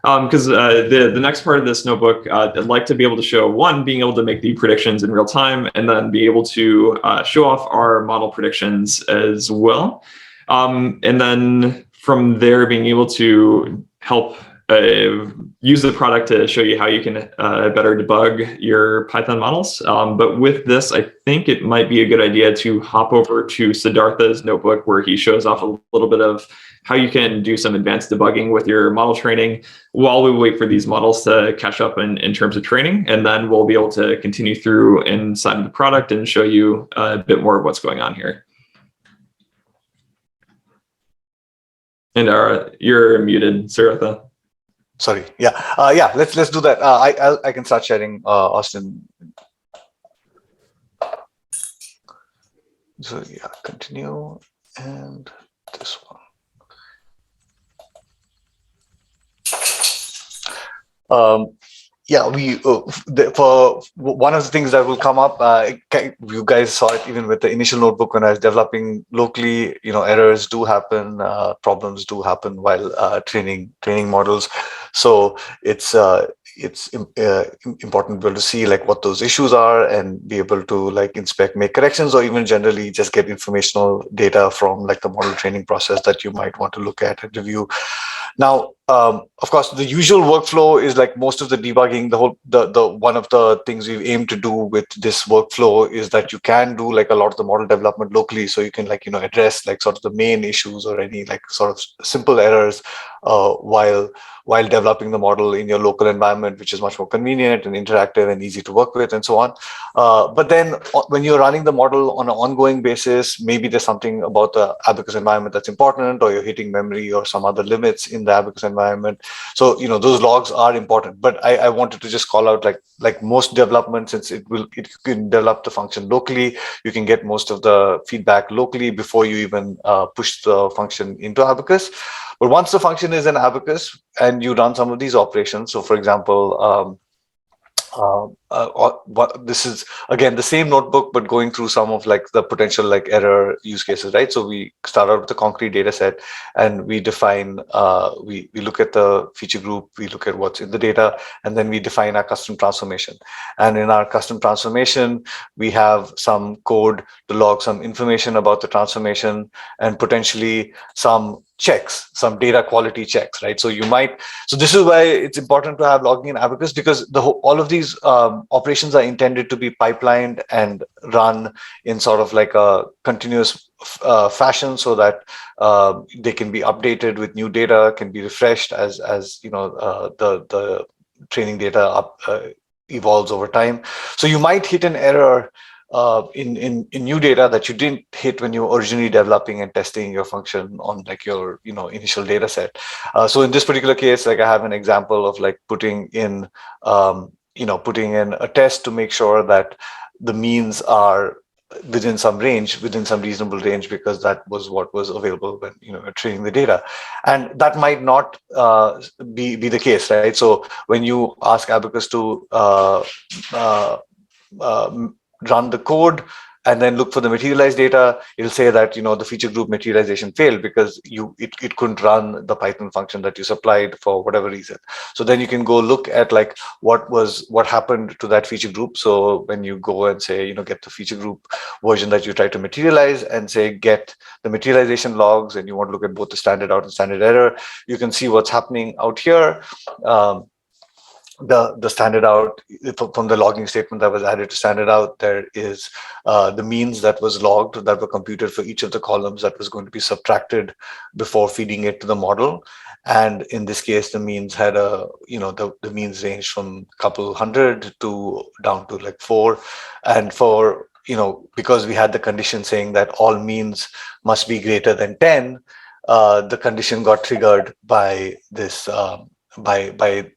Because the next part of this notebook, I'd like to be able to show, one, being able to make the predictions in real time, and then be able to show off our model predictions as well. And then from there, being able to help use the product to show you how you can better debug your Python models. But with this, I think it might be a good idea to hop over to Siddartha's notebook, where he shows off a little bit of how you can do some advanced debugging with your model training while we wait for these models to catch up in terms of training. And then we'll be able to continue through inside of the product and show you a bit more of what's going on here. And you're muted, Siddartha. Sorry. Yeah. Yeah. Let's do that. I can start sharing, Austin. So yeah, continue, and this one. Yeah, for one of the things that will come up, you guys saw it even with the initial notebook when I was developing locally. Errors do happen, problems do happen while training models. So it's important to see like what those issues are and be able to like inspect, make corrections, or even generally just get informational data from like the model training process that you might want to look at and review. Now, of course, the usual workflow is like most of the debugging. The one of the things we aim to do with this workflow is that you can do like a lot of the model development locally, so you can address like sort of the main issues or any like sort of simple errors while developing the model in your local environment, which is much more convenient and interactive and easy to work with and so on. But then when you're running the model on an ongoing basis, maybe there's something about the Abacus environment that's important, or you're hitting memory or some other limits in the Abacus environment. So, those logs are important. But I wanted to just call out like most development, since it can develop the function locally, you can get most of the feedback locally before you even push the function into Abacus. But once the function is in Abacus and you run some of these operations, so for example, this is again the same notebook, but going through some of like the potential like error use cases, right? So we start out with a concrete data set and we define, we look at the feature group, we look at what's in the data, and then we define our custom transformation. And in our custom transformation, we have some code to log some information about the transformation and potentially some checks, some data quality checks, right? So this is why it's important to have logging in Abacus, because all of these operations are intended to be pipelined and run in sort of like a continuous fashion, so that they can be updated with new data, can be refreshed as the training data evolves over time. So you might hit an error in new data that you didn't hit when you were originally developing and testing your function on like your initial data set. So in this particular case, like I have an example of like putting in a test to make sure that the means are within some reasonable range, because that was what was available when training the data, and that might not be the case, right? So when you ask Abacus to run the code and then look for the materialize data, it'll say that, the feature group materialization failed because it couldn't run the Python function that you supplied for whatever reason. So then you can go look at like what happened to that feature group. So when you go and say, get the feature group version that you try to materialize and say get the materialization logs, and you want to look at both the standard out and standard error, you can see what's happening out here. The standard out, from the logging statement that was added to standard out, there is the means that was logged that were computed for each of the columns that was going to be subtracted before feeding it to the model. And in this case, the means had the means ranged from a couple hundred to down to like 4. And for, because we had the condition saying that all means must be greater than 10, the condition got triggered by this, by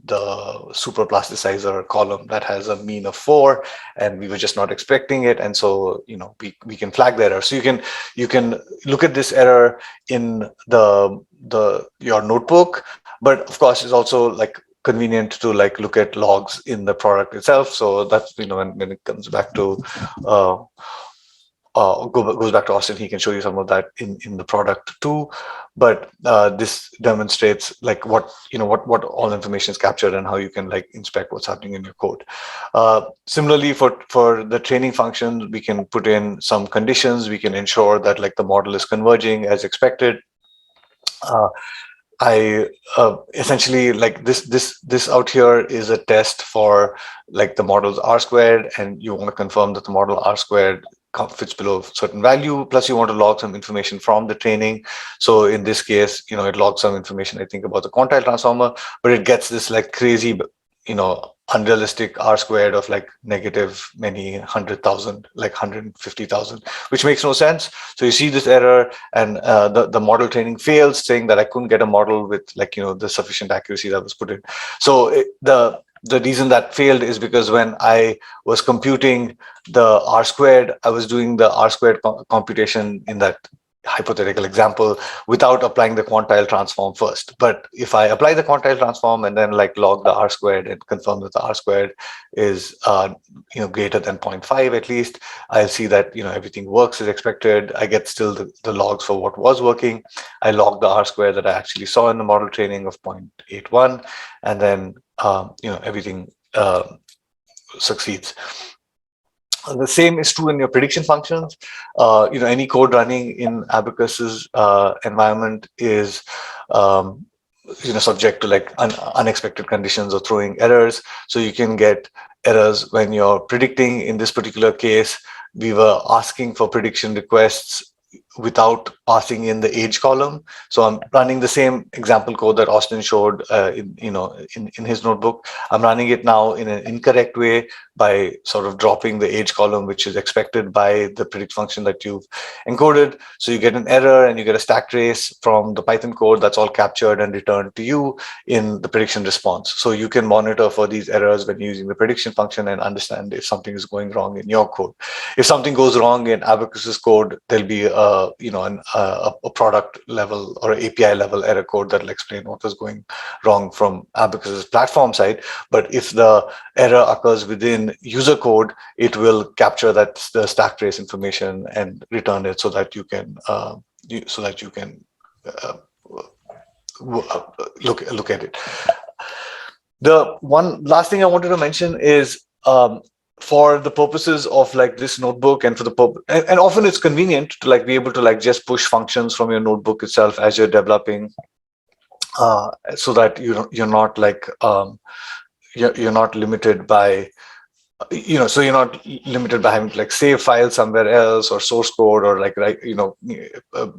the super plasticizer column that has a mean of 4, and we were just not expecting it, and so we can flag the error. So you can look at this error in your notebook, but of course it's also like convenient to like look at logs in the product itself. So that's when it comes back to goes back to Austin, he can show you some of that in the product too. But this demonstrates like what all information is captured and how you can like inspect what's happening in your code. Similarly, for the training function, we can put in some conditions. We can ensure that like the model is converging as expected. I essentially like this out here is a test for like the model's R squared, and you want to confirm that the model R squared fits below a certain value, plus you want to log some information from the training. So in this case, it logs some information, I think, about the quantile transformer, but it gets this like crazy, unrealistic R squared of like negative many 100,000, like 150,000, which makes no sense. So you see this error, and the model training fails, saying that I couldn't get a model with like, the sufficient accuracy that was put in. So the reason that failed is because when I was computing the R squared, I was doing the R squared computation in that hypothetical example without applying the quantile transform first. But if I apply the quantile transform and then like log the R squared and confirm that the R squared is greater than 0.5 at least, I'll see that everything works as expected. I get still the logs for what was working. I log the R squared that I actually saw in the model training of 0.81, and then everything succeeds. The same is true in your prediction functions. Any code running in Abacus's environment is subject to like unexpected conditions or throwing errors. So you can get errors when you're predicting. In this particular case, we were asking for prediction requests without passing in the age column. So I'm running the same example code that Austin showed in his notebook. I'm running it now in an incorrect way by sort of dropping the age column, which is expected by the predict function that you've encoded. So you get an error and you get a stack trace from the Python code that's all captured and returned to you in the prediction response. So you can monitor for these errors when using the prediction function and understand if something is going wrong in your code. If something goes wrong in Abacus's code, there'll be a product level or API level error code that'll explain what was going wrong from Abacus's platform side. But if the error occurs within user code, it will capture the stack trace information and return it so that you can look at it. The one last thing I wanted to mention is for the purposes of like this notebook and for the and often it's convenient to like be able to like just push functions from your notebook itself as you're developing, so that you're not like you're not limited by so you're not limited by having to like save files somewhere else or source code or like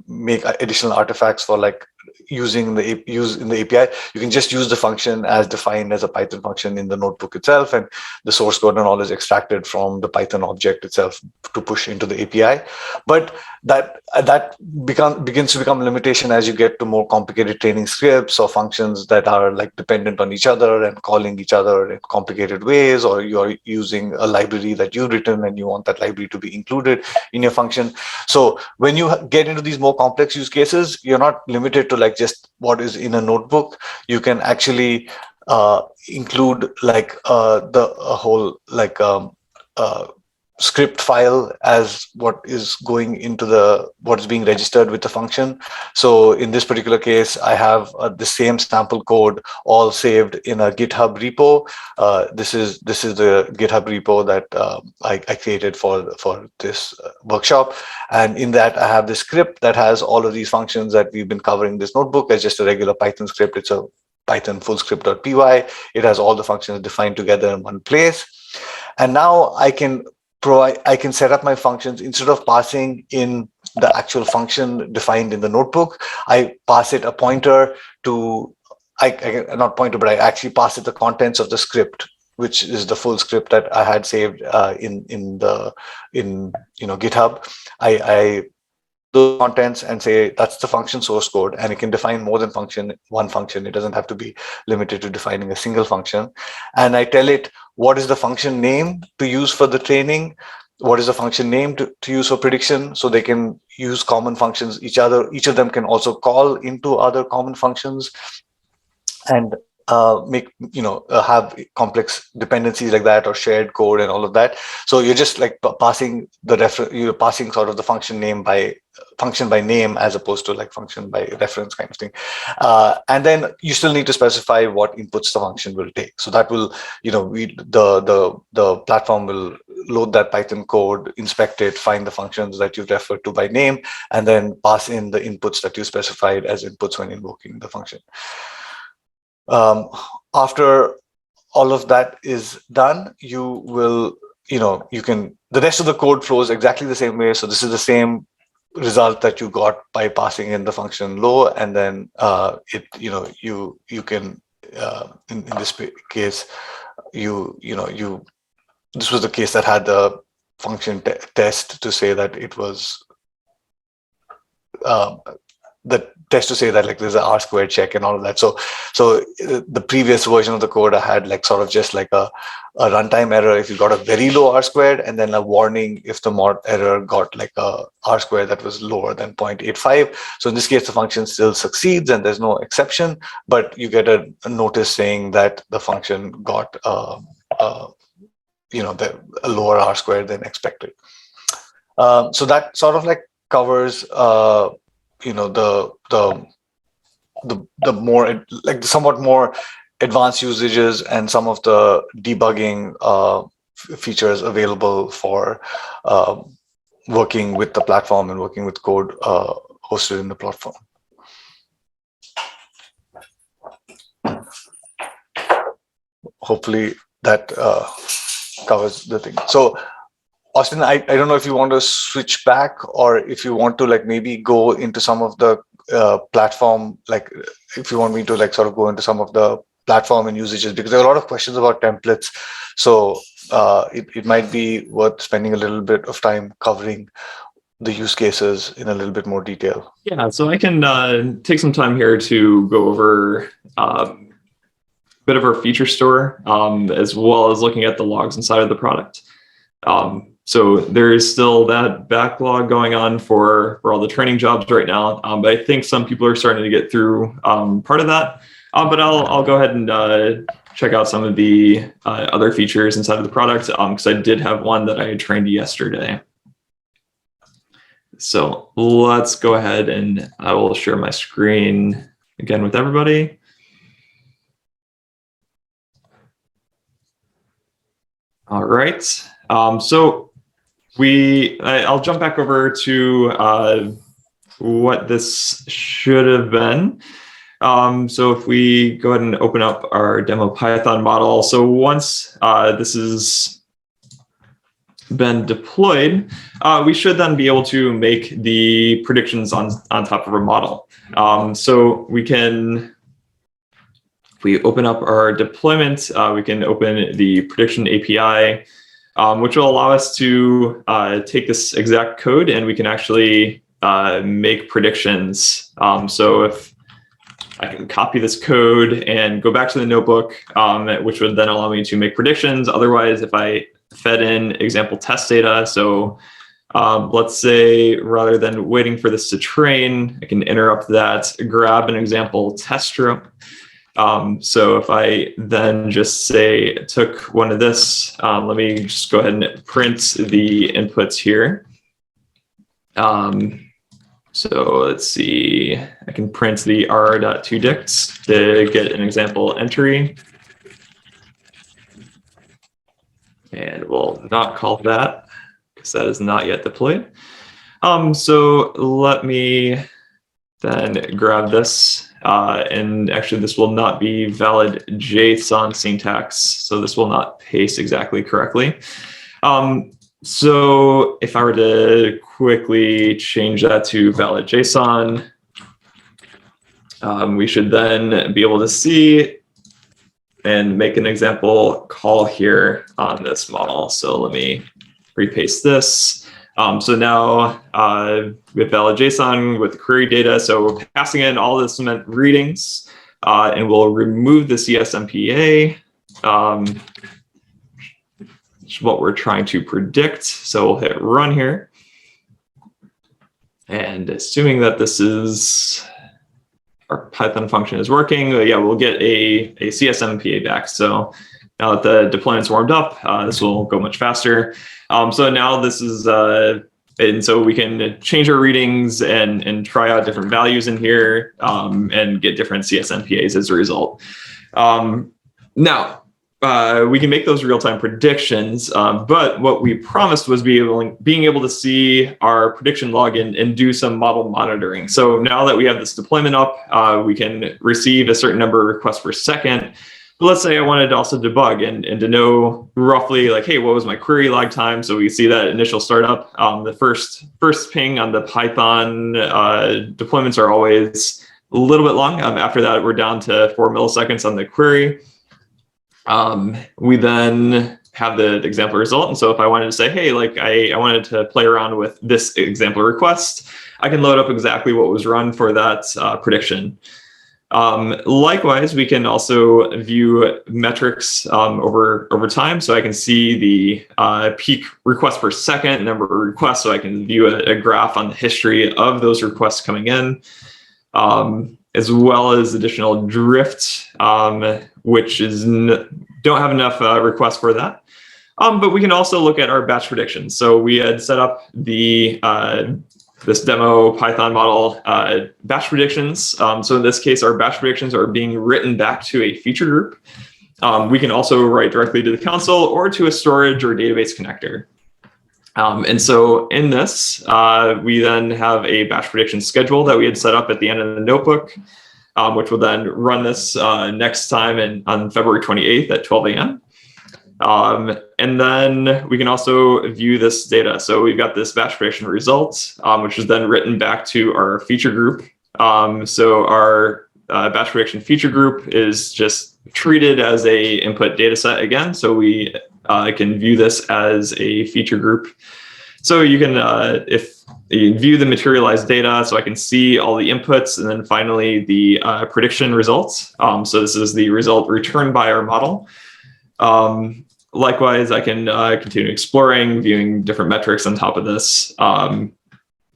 make additional artifacts for like use in the API. You can just use the function as defined as a Python function in the notebook itself, and the source code and all is extracted from the Python object itself to push into the API. But that begins to become a limitation as you get to more complicated training scripts or functions that are like dependent on each other and calling each other in complicated ways, or you're using a library that you've written and you want that library to be included in your function. So when you get into these more complex use cases, you're not limited to like just what is in a notebook. You can actually include like the whole like script file as what is going into what is being registered with the function. So in this particular case, I have the same sample code all saved in a GitHub repo. This is the GitHub repo that I created for this workshop, and in that I have this script that has all of these functions that we've been covering in this notebook as just a regular Python script. It's a Python fullscript.py. It has all the functions defined together in one place, and now I can set up my functions. Instead of passing in the actual function defined in the notebook, I pass it a pointer to, not pointer, but I actually pass it the contents of the script, which is the full script that I had saved in GitHub. I those contents and say that's the function source code, and it can define more than one function. It doesn't have to be limited to defining a single function. And I tell it what is the function name to use for the training, what is the function name to use for prediction, so they can use common functions. Each of them can also call into other common functions and have complex dependencies like that, or shared code and all of that. So you're just like passing you're passing sort of the function by name as opposed to like function by reference kind of thing. And then you still need to specify what inputs the function will take. So that will, the platform will load that Python code, inspect it, find the functions that you've referred to by name, and then pass in the inputs that you specified as inputs when invoking the function. After all of that is done, the rest of the code flows exactly the same way. So this is the same result that you got by passing in the function low, and then you can in this case this was the case that had the function test to say that it was the test to say that like there's an R² check and all of that. So the previous version of the code, I had like sort of just like a runtime error if you got a very low R², and then a warning if the mod error got like a R² that was lower than 0.85. So in this case, the function still succeeds and there's no exception, but you get a notice saying that the function got a lower R² than expected. So that sort of like covers the more like the somewhat more advanced usages and some of the debugging features available for working with the platform and working with code hosted in the platform. Hopefully that covers the thing. So Austin, I don't know if you want to switch back, or if you want to like maybe go into some of the platform, like if you want me to like sort of go into some of the platform and usages, because there are a lot of questions about templates. So it might be worth spending a little bit of time covering the use cases in a little bit more detail. Yeah, so I can take some time here to go over a bit of our feature store, as well as looking at the logs inside of the product. So there is still that backlog going on for all the training jobs right now, but I think some people are starting to get through part of that. But I'll go ahead and check out some of the other features inside of the product, because I did have one that I had trained yesterday. So let's go ahead and I will share my screen again with everybody. All right. So I'll jump back over to what this should have been. So if we go ahead and open up our demo Python model. So once this has been deployed, we should then be able to make the predictions on top of our model. So we can, if we open up our deployment, we can open the prediction API, which will allow us to take this exact code and we can actually make predictions. So if I can copy this code and go back to the notebook, which would then allow me to make predictions. Otherwise, if I fed in example test data, so let's say rather than waiting for this to train, I can interrupt that, grab an example test row, So if I then just say took one of this, let me just go ahead and print the inputs here. So let's see, I can print the r.toDict to get an example entry. And we'll not call that because that is not yet deployed. So let me then grab this, and actually this will not be valid JSON syntax, so this will not paste exactly correctly. So if I were to quickly change that to valid JSON, we should then be able to see and make an example call here on this model. So let me repaste this. So now with valid JSON with the query data, so we're passing in all the cement readings, and we'll remove the CSMPA, which is what we're trying to predict. So we'll hit run here. And assuming that this is, our Python function is working, yeah, we'll get a CSMPA back. So now that the deployment's warmed up, this will go much faster. So now this is, and so we can change our readings and try out different values in here, and get different CSMPAs as a result. Now, we can make those real-time predictions, but what we promised was being able to see our prediction log and do some model monitoring. So now that we have this deployment up, we can receive a certain number of requests per second. But let's say I wanted to also debug and to know roughly like, hey, what was my query log time? So we see that initial startup, the first ping on the Python deployments are always a little bit long. After that, we're down to 4 milliseconds on the query. We then have the example result. And so if I wanted to say, hey, like I wanted to play around with this example request, I can load up exactly what was run for that prediction. Likewise, we can also view metrics over time. So I can see the peak requests per second, number of requests. So I can view a graph on the history of those requests coming in, as well as additional drift, which is don't have enough requests for that. But we can also look at our batch predictions. So we had set up the this demo Python model batch predictions. So in this case, our batch predictions are being written back to a feature group. We can also write directly to the console or to a storage or database connector. And so in this, we then have a batch prediction schedule that we had set up at the end of the notebook, which will then run this next time on February 28th at 12 a.m. And then we can also view this data. So we've got this batch prediction results, which is then written back to our feature group. So our batch prediction feature group is just treated as a input data set again. So we can view this as a feature group. So you can, if you view the materialized data, so I can see all the inputs, and then finally the prediction results. So this is the result returned by our model. Likewise, I can continue exploring, viewing different metrics on top of this.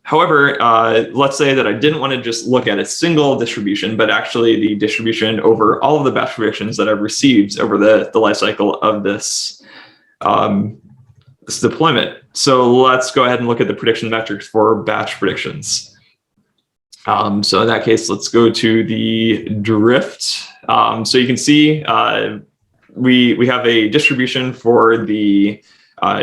However, let's say that I didn't want to just look at a single distribution, but actually the distribution over all of the batch predictions that I've received over the lifecycle of this, this deployment. So let's go ahead and look at the prediction metrics for batch predictions. So in that case, let's go to the drift. So you can see we have a distribution for the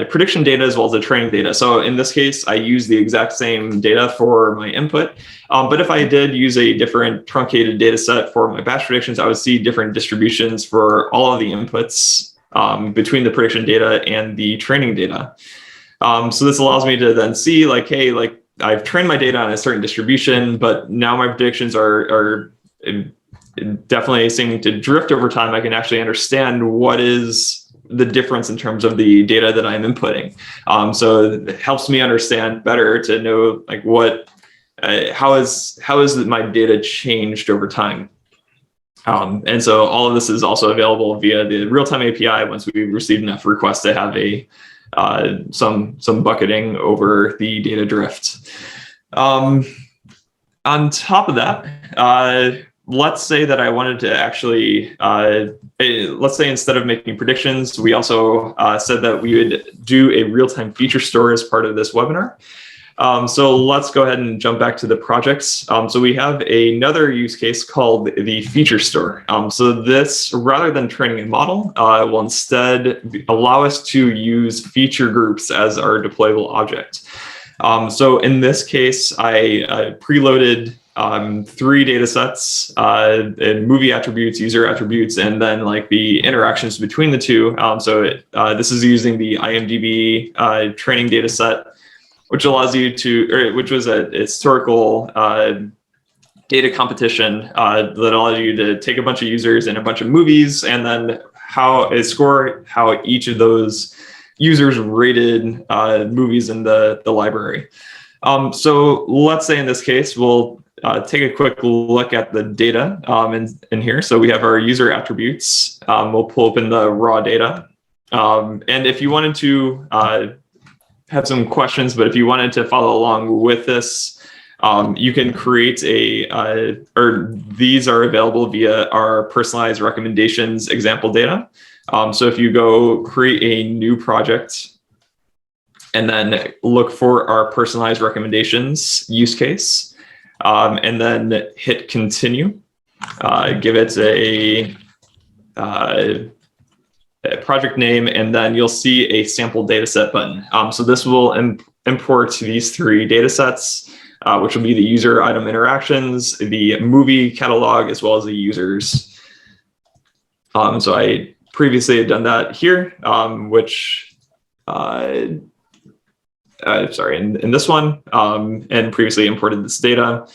prediction data as well as the training data. So in this case, I use the exact same data for my input. But if I did use a different truncated data set for my batch predictions, I would see different distributions for all of the inputs between the prediction data and the training data. So this allows me to then see like, hey, like I've trained my data on a certain distribution, but now my predictions are definitely seeming to drift over time. I can actually understand what is the difference in terms of the data that I'm inputting. So it helps me understand better to know like what, how is my data changed over time. And so all of this is also available via the real-time API once we've received enough requests to have a some bucketing over the data drift. On top of that, let's say that I wanted to actually, let's say instead of making predictions, we also said that we would do a real-time feature store as part of this webinar. So let's go ahead and jump back to the projects. So we have another use case called the feature store. So this, rather than training a model, will instead allow us to use feature groups as our deployable object. So in this case, I preloaded 3 data sets, and movie attributes, user attributes, and then like the interactions between the two. This is using the IMDb training data set, which allows you to, or which was a historical data competition that allows you to take a bunch of users and a bunch of movies, and then score how each of those users rated movies in the library. So let's say in this case, we'll take a quick look at the data in here. So we have our user attributes. We'll pull open the raw data. And if you wanted to have some questions, but if you wanted to follow along with this, you can create or these are available via our personalized recommendations example data. So if you go create a new project and then look for our personalized recommendations use case, and then hit continue, give it a project name, and then you'll see a sample dataset button. So this will import these 3 data sets, which will be the user item interactions, the movie catalog, as well as the users. So I previously had done that here, in this one, and previously imported this data.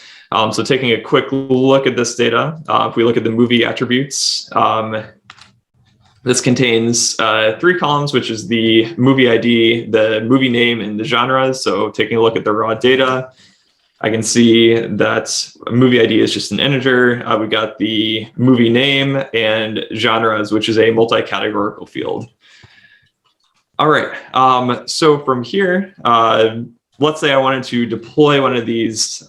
So taking a quick look at this data, if we look at the movie attributes, this contains 3 columns, which is the movie ID, the movie name, and the genres. So taking a look at the raw data, I can see that movie ID is just an integer. We got the movie name and genres, which is a multi-categorical field. All right, so from here, let's say I wanted to deploy one of these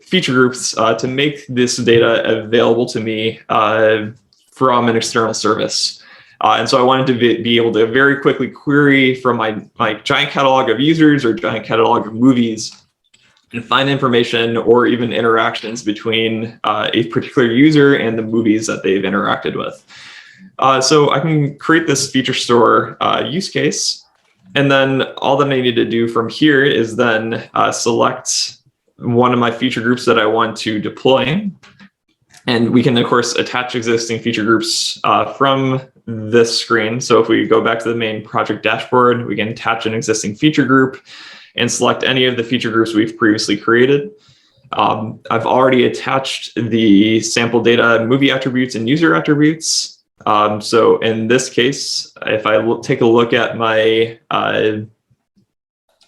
feature groups to make this data available to me from an external service. And so I wanted to be able to very quickly query from my giant catalog of users or giant catalog of movies and find information or even interactions between a particular user and the movies that they've interacted with. So I can create this feature store use case, and then all that I need to do from here is then select one of my feature groups that I want to deploy. And we can, of course, attach existing feature groups from this screen. So if we go back to the main project dashboard, we can attach an existing feature group and select any of the feature groups we've previously created. I've already attached the sample data movie attributes and user attributes. So in this case, if I take a look at my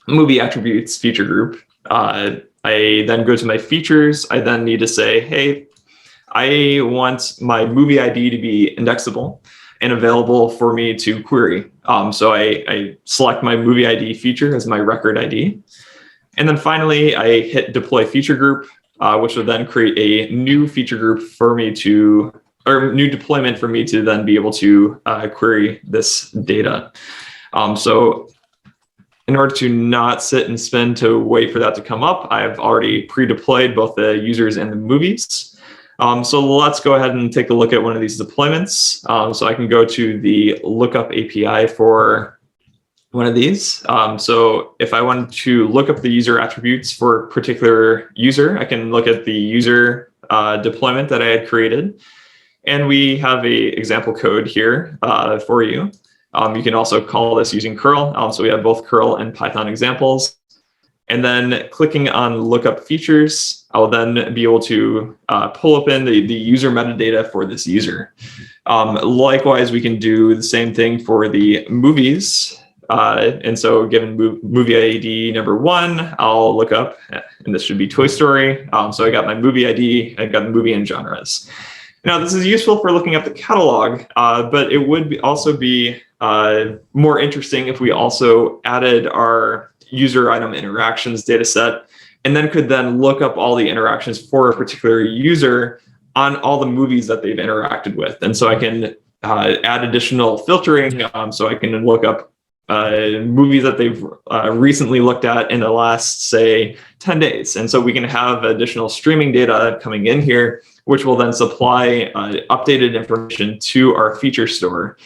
movie attributes feature group, I then go to my features. I then need to say, hey, I want my movie ID to be indexable and available for me to query. So I select my movie ID feature as my record ID. And then finally, I hit deploy feature group, which will then create a new feature group for me to, or new deployment for me to then be able to query this data. So in order to not sit and spin to wait for that to come up, I've already pre-deployed both the users and the movies. So let's go ahead and take a look at one of these deployments. So I can go to the lookup API for one of these. So if I wanted to look up the user attributes for a particular user, I can look at the user deployment that I had created. And we have a example code here for you. You can also call this using curl. So we have both curl and Python examples. And then clicking on lookup features, I'll then be able to pull open the user metadata for this user. Likewise, we can do the same thing for the movies. And so given movie ID number 1, I'll look up, and this should be Toy Story. So I got my movie ID, I got the movie and genres. Now, this is useful for looking up the catalog, but it would also be more interesting if we also added our user item interactions data set, and then could then look up all the interactions for a particular user on all the movies that they've interacted with. And so I can add additional filtering. So I can look up movies that they've recently looked at in the last, say, 10 days. And so we can have additional streaming data coming in here, which will then supply updated information to our feature store.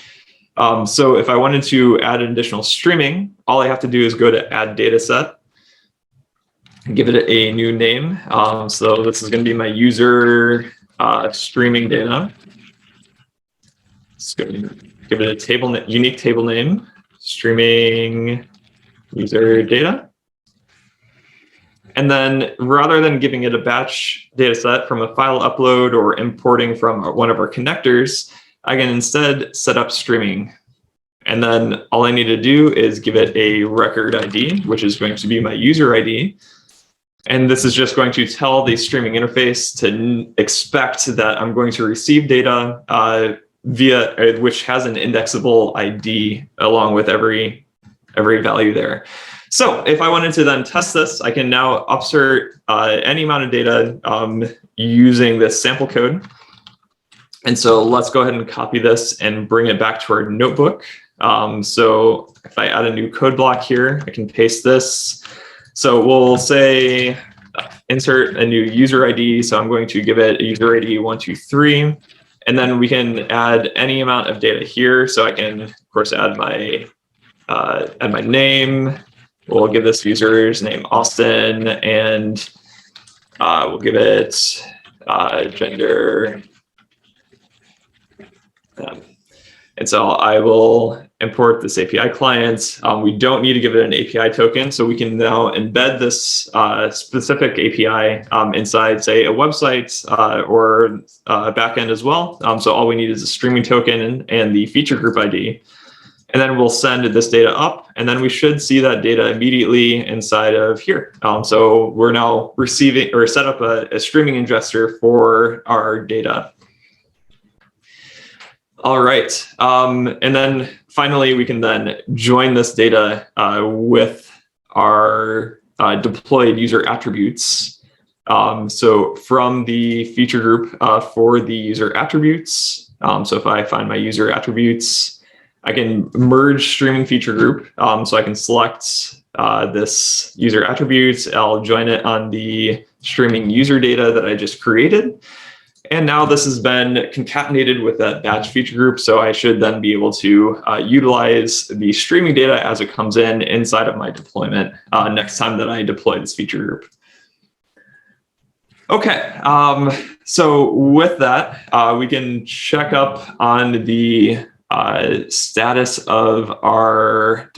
So if I wanted to add additional streaming, all I have to do is go to add data set, give it a new name. So this is going to be my user streaming data. Let's go give it a unique table name, streaming user data. And then rather than giving it a batch data set from a file upload or importing from one of our connectors, I can instead set up streaming. And then all I need to do is give it a record ID, which is going to be my user ID. And this is just going to tell the streaming interface to expect that I'm going to receive data which has an indexable ID along with every value there. So if I wanted to then test this, I can now upsert any amount of data using this sample code. And so let's go ahead and copy this and bring it back to our notebook. So if I add a new code block here, I can paste this. So we'll say insert a new user ID. So I'm going to give it a user ID 123. And then we can add any amount of data here. So I can, of course, add my name. We'll give this user's name Austin, and we'll give it gender. And so I will import this API client. We don't need to give it an API token, so we can now embed this specific API inside, say, a website or a backend as well. So all we need is a streaming token and the feature group ID. And then we'll send this data up, and then we should see that data immediately inside of here. So we're now receiving or set up a streaming ingester for our data. All right, and then finally, we can then join this data with our deployed user attributes. So from the feature group for the user attributes, so if I find my user attributes, I can merge streaming feature group. So I can select this user attributes. I'll join it on the streaming user data that I just created. And now this has been concatenated with that batch feature group. So I should then be able to utilize the streaming data as it comes in inside of my deployment next time that I deploy this feature group. Okay, so with that, we can check up on the status of our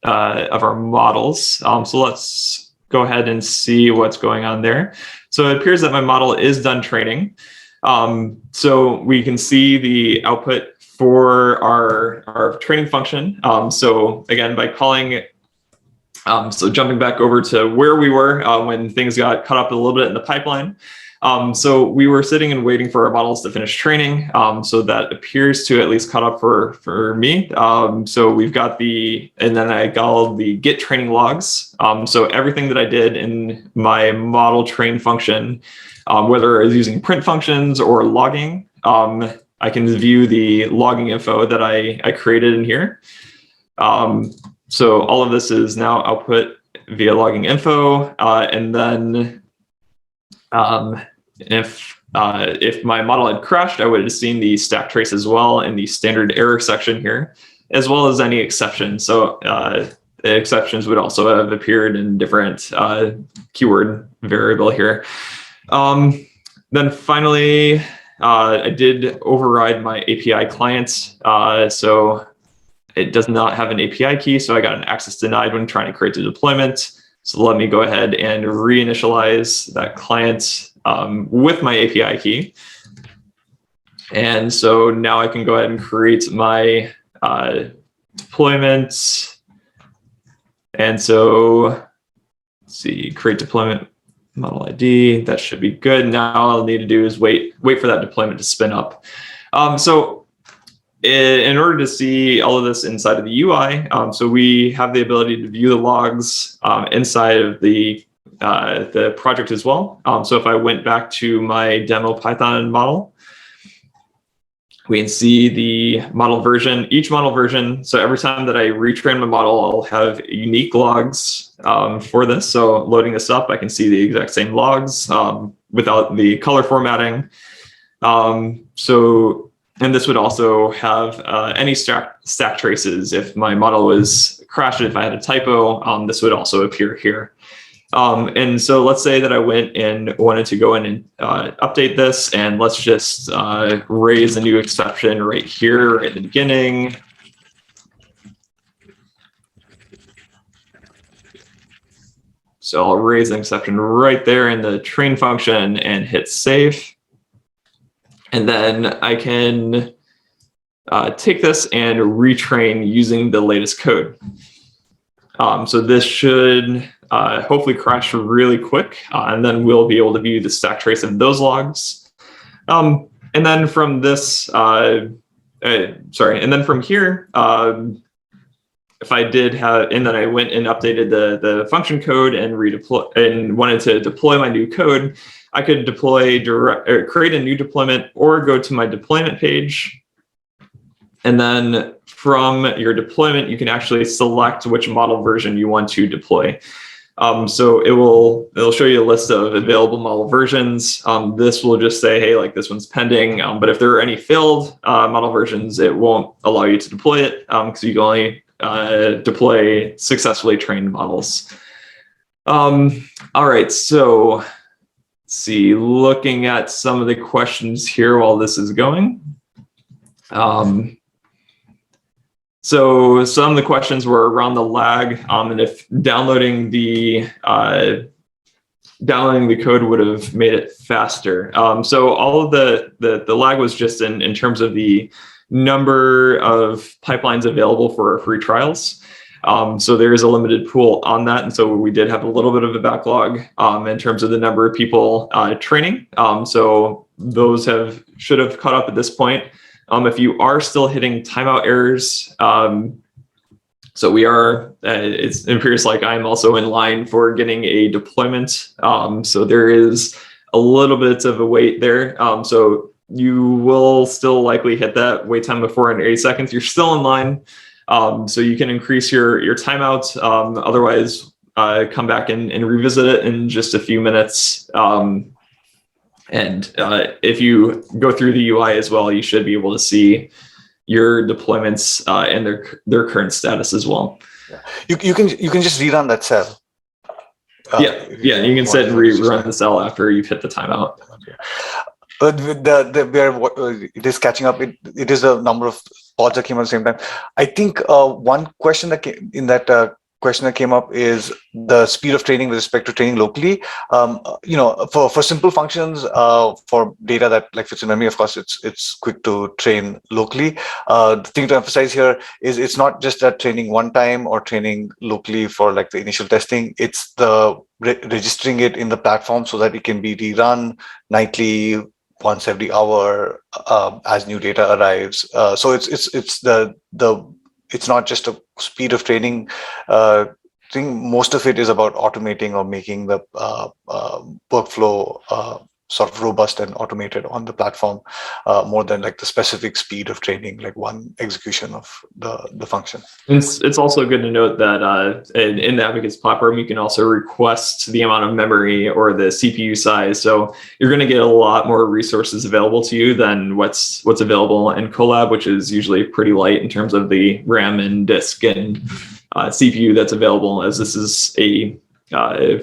models. So let's go ahead and see what's going on there. So it appears that my model is done training. So we can see the output for our training function. So again, by calling, so jumping back over to where we were when things got caught up a little bit in the pipeline. So we were sitting and waiting for our models to finish training. So that appears to at least caught up for me. So we've got and then I got all the get training logs. So everything that I did in my model train function, whether I was using print functions or logging, I can view the logging info that I created in here. So all of this is now output via logging info. And then if my model had crashed, I would have seen the stack trace as well in the standard error section here, as well as any exceptions. So the exceptions would also have appeared in different keyword variable here. Then finally, I did override my API client. So it does not have an API key, so I got an access denied when trying to create the deployment. So let me go ahead and reinitialize that client with my API key. And so now I can go ahead and create my deployment. And so let's see, create deployment model ID. That should be good. Now all I'll need to do is wait for that deployment to spin up. So in order to see all of this inside of the UI, so we have the ability to view the logs inside of the the project as well. So if I went back to my demo Python model, we can see the model version, each model version. So every time that I retrain my model, I'll have unique logs for this. So loading this up, I can see the exact same logs without the color formatting. And this would also have any stack traces. If my model was crashed, if I had a typo, this would also appear here. And so let's say that I went and wanted to go in and update this, and let's just raise a new exception right here at the beginning. So I'll raise an exception right there in the train function and hit save. And then I can take this and retrain using the latest code. So this should hopefully crash really quick, and then we'll be able to view the stack trace of those logs. And then from this, and then from here, if I did have, and then I went and updated the function code and redeploy and wanted to deploy my new code, I could deploy create a new deployment or go to my deployment page. And then from your deployment, you can actually select which model version you want to deploy. So it'll show you a list of available model versions. This will just say, hey, like this one's pending. But if there are any failed model versions, it won't allow you to deploy it because you can only deploy successfully trained models. All right, so let's see, looking at some of the questions here while this is going. So some of the questions were around the lag, and if downloading the code would have made it faster. So all of the lag was just in terms of the number of pipelines available for our free trials. So there is a limited pool on that, and so we did have a little bit of a backlog in terms of the number of people training. So those should have caught up at this point. If you are still hitting timeout errors, so we are, it appears like I'm also in line for getting a deployment. So there is a little bit of a wait there. So you will still likely hit that wait time before in 8 seconds. You're still in line. So you can increase your timeout. Otherwise, come back and revisit it in just a few minutes. And if you go through the UI as well, you should be able to see your deployments and their current status as well. Yeah. You can just rerun that cell. Yeah, you can sit and rerun the cell after you've hit the timeout. But it is catching up. It is a number of pods that came at the same time. I think one question that came in that question that came up is the speed of training with respect to training locally. For simple functions, for data that like fits in memory, of course, it's quick to train locally. The thing to emphasize here is it's not just that training one time or training locally for like the initial testing. It's the registering it in the platform so that it can be rerun nightly, once every hour as new data arrives. So it's not just a speed of training thing. Most of it is about automating or making the workflow sort of robust and automated on the platform, more than like the specific speed of training, like one execution of the function. It's also good to note that in the Abacus platform, you can also request the amount of memory or the CPU size. So you're going to get a lot more resources available to you than what's available in Colab, which is usually pretty light in terms of the RAM and disk and CPU that's available, as this is a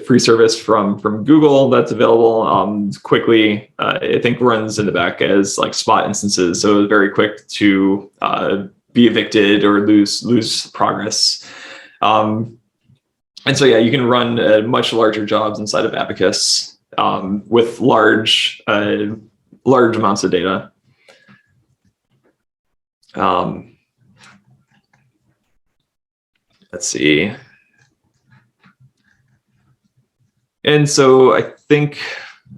free service from Google that's available quickly. I think runs in the back as like spot instances, so it's very quick to be evicted or lose progress. And so yeah, you can run much larger jobs inside of Abacus with large amounts of data. Let's see. And so I think,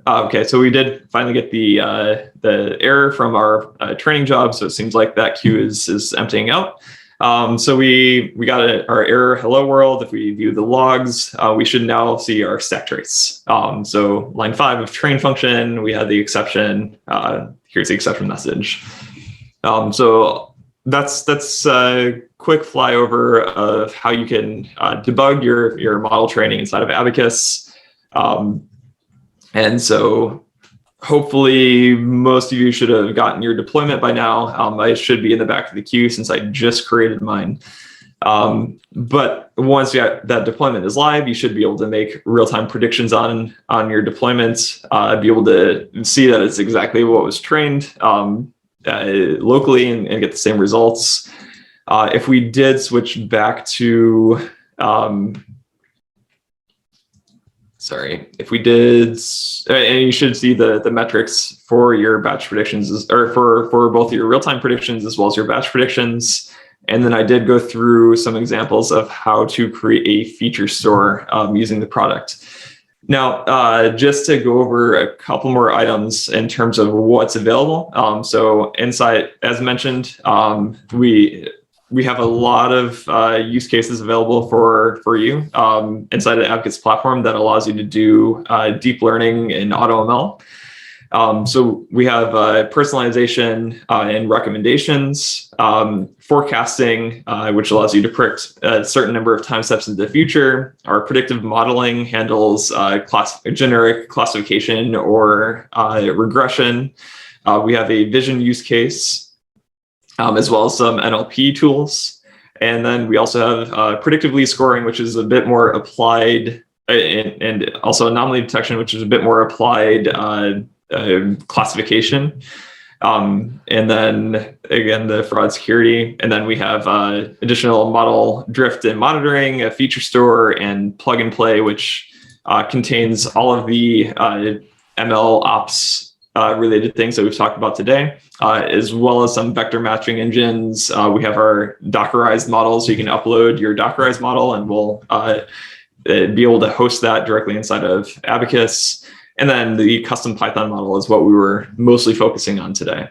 okay, so we did finally get the error from our training job. So it seems like that queue is emptying out. So we got our error hello world. If we view the logs, we should now see our stack trace. So line 5 of train function, we had the exception. Here's the exception message. So that's a quick flyover of how you can debug your model training inside of Abacus. And so hopefully most of you should have gotten your deployment by now. I should be in the back of the queue since I just created mine. But once that deployment is live, you should be able to make real-time predictions on your deployments, be able to see that it's exactly what was trained locally and get the same results. If we did switch back to if we did, and you should see the metrics for your batch predictions, or for both your real-time predictions as well as your batch predictions. And then I did go through some examples of how to create a feature store using the product. Now, just to go over a couple more items in terms of what's available. So inside, as mentioned, we have a lot of use cases available for you inside the Abacus platform that allows you to do deep learning in AutoML. So we have personalization and recommendations, forecasting, which allows you to predict a certain number of time steps into the future. Our predictive modeling handles generic classification or regression. We have a vision use case, as well as some NLP tools. And then we also have predictive lead scoring, which is a bit more applied, and also anomaly detection, which is a bit more applied classification. And then again, the fraud security. And then we have additional model drift and monitoring, a feature store, and plug and play, which contains all of the ML ops related things that we've talked about today, as well as some vector matching engines. We have our Dockerized model, so you can upload your Dockerized model and we'll be able to host that directly inside of Abacus. And then the custom Python model is what we were mostly focusing on today.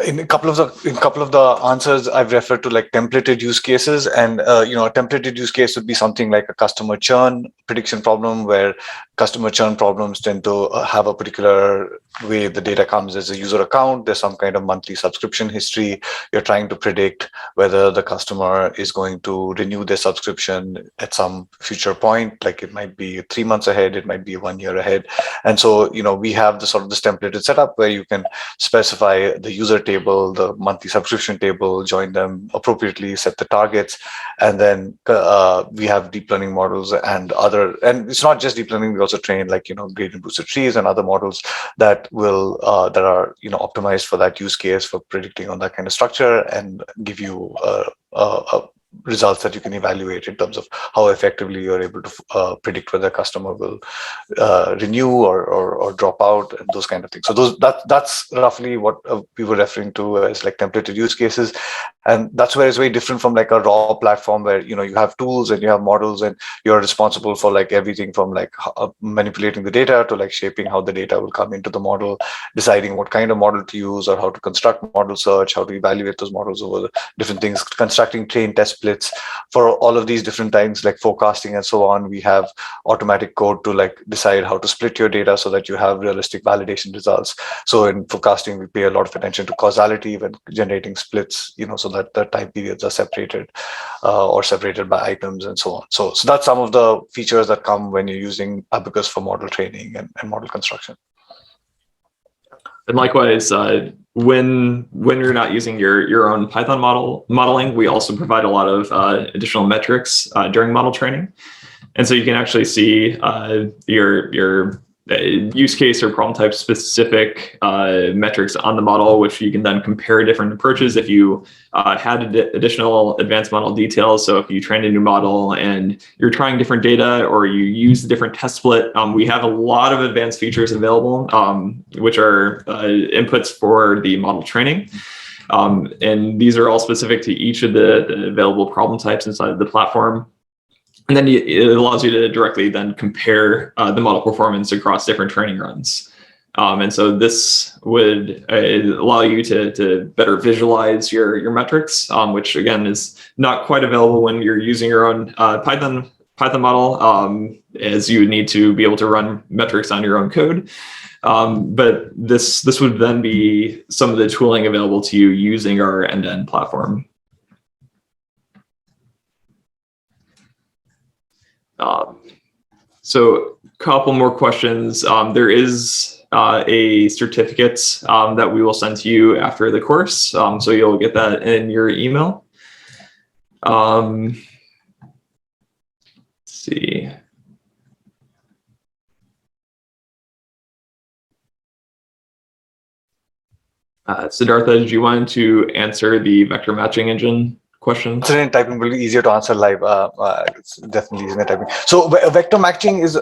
In a couple of the answers, I've referred to like templated use cases, and a templated use case would be something like a customer churn prediction problem, where customer churn problems tend to have a particular way the data comes as a user account. There's some kind of monthly subscription history. You're trying to predict whether the customer is going to renew their subscription at some future point. Like it might be 3 months ahead, it might be 1 year ahead. And so, we have this templated setup where you can specify the user table, the monthly subscription table, join them appropriately, set the targets, and then we have deep learning models and it's not just deep learning. We also train like gradient boosted trees and other models that are optimized for that use case, for predicting on that kind of structure, and give you results that you can evaluate in terms of how effectively you're able to predict whether a customer will renew or drop out, and those kind of things. So that's roughly what we were referring to as like templated use cases. And that's where it's very different from like a raw platform where you have tools and you have models and you're responsible for like everything from like manipulating the data to like shaping how the data will come into the model, deciding what kind of model to use or how to construct model search, how to evaluate those models over the different things, constructing train test splits for all of these different times, like forecasting and so on. We have automatic code to like decide how to split your data so that you have realistic validation results. So in forecasting, we pay a lot of attention to causality when generating splits, so that the time periods are separated or separated by items and so on. So that's some of the features that come when you're using Abacus for model training and model construction. And likewise, when you're not using your own Python modeling, we also provide a lot of additional metrics during model training. And so you can actually see your use case or problem type specific metrics on the model, which you can then compare different approaches if you had additional advanced model details. So if you train a new model and you're trying different data or you use a different test split, we have a lot of advanced features available, which are inputs for the model training. And these are all specific to each of the available problem types inside of the platform. And then it allows you to directly then compare the model performance across different training runs. And so this would allow you to better visualize your metrics, which again is not quite available when you're using your own Python model, as you would need to be able to run metrics on your own code. But this would then be some of the tooling available to you using our end-to-end platform. So a couple more questions. There is a certificate that we will send to you after the course. So you'll get that in your email. Let's see. Siddartha, did you want to answer the vector matching engine question? In typing will be easier to answer live. It's definitely easier typing. So vector matching is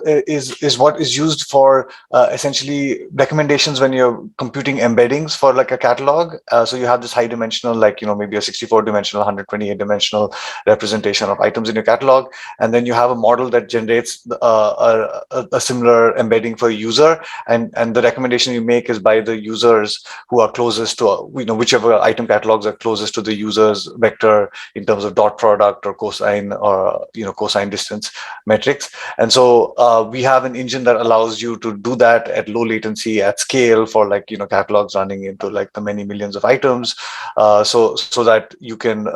what is used for essentially recommendations when you're computing embeddings for like a catalog. So you have this high dimensional, like maybe a 64-dimensional, 128-dimensional representation of items in your catalog, and then you have a model that generates a similar embedding for a user, and the recommendation you make is by the users who are closest to whichever item catalogs are closest to the user's vector in terms of dot product or cosine or cosine distance metrics. And so we have an engine that allows you to do that at low latency at scale for like catalogs running into like the many millions of items, so that you can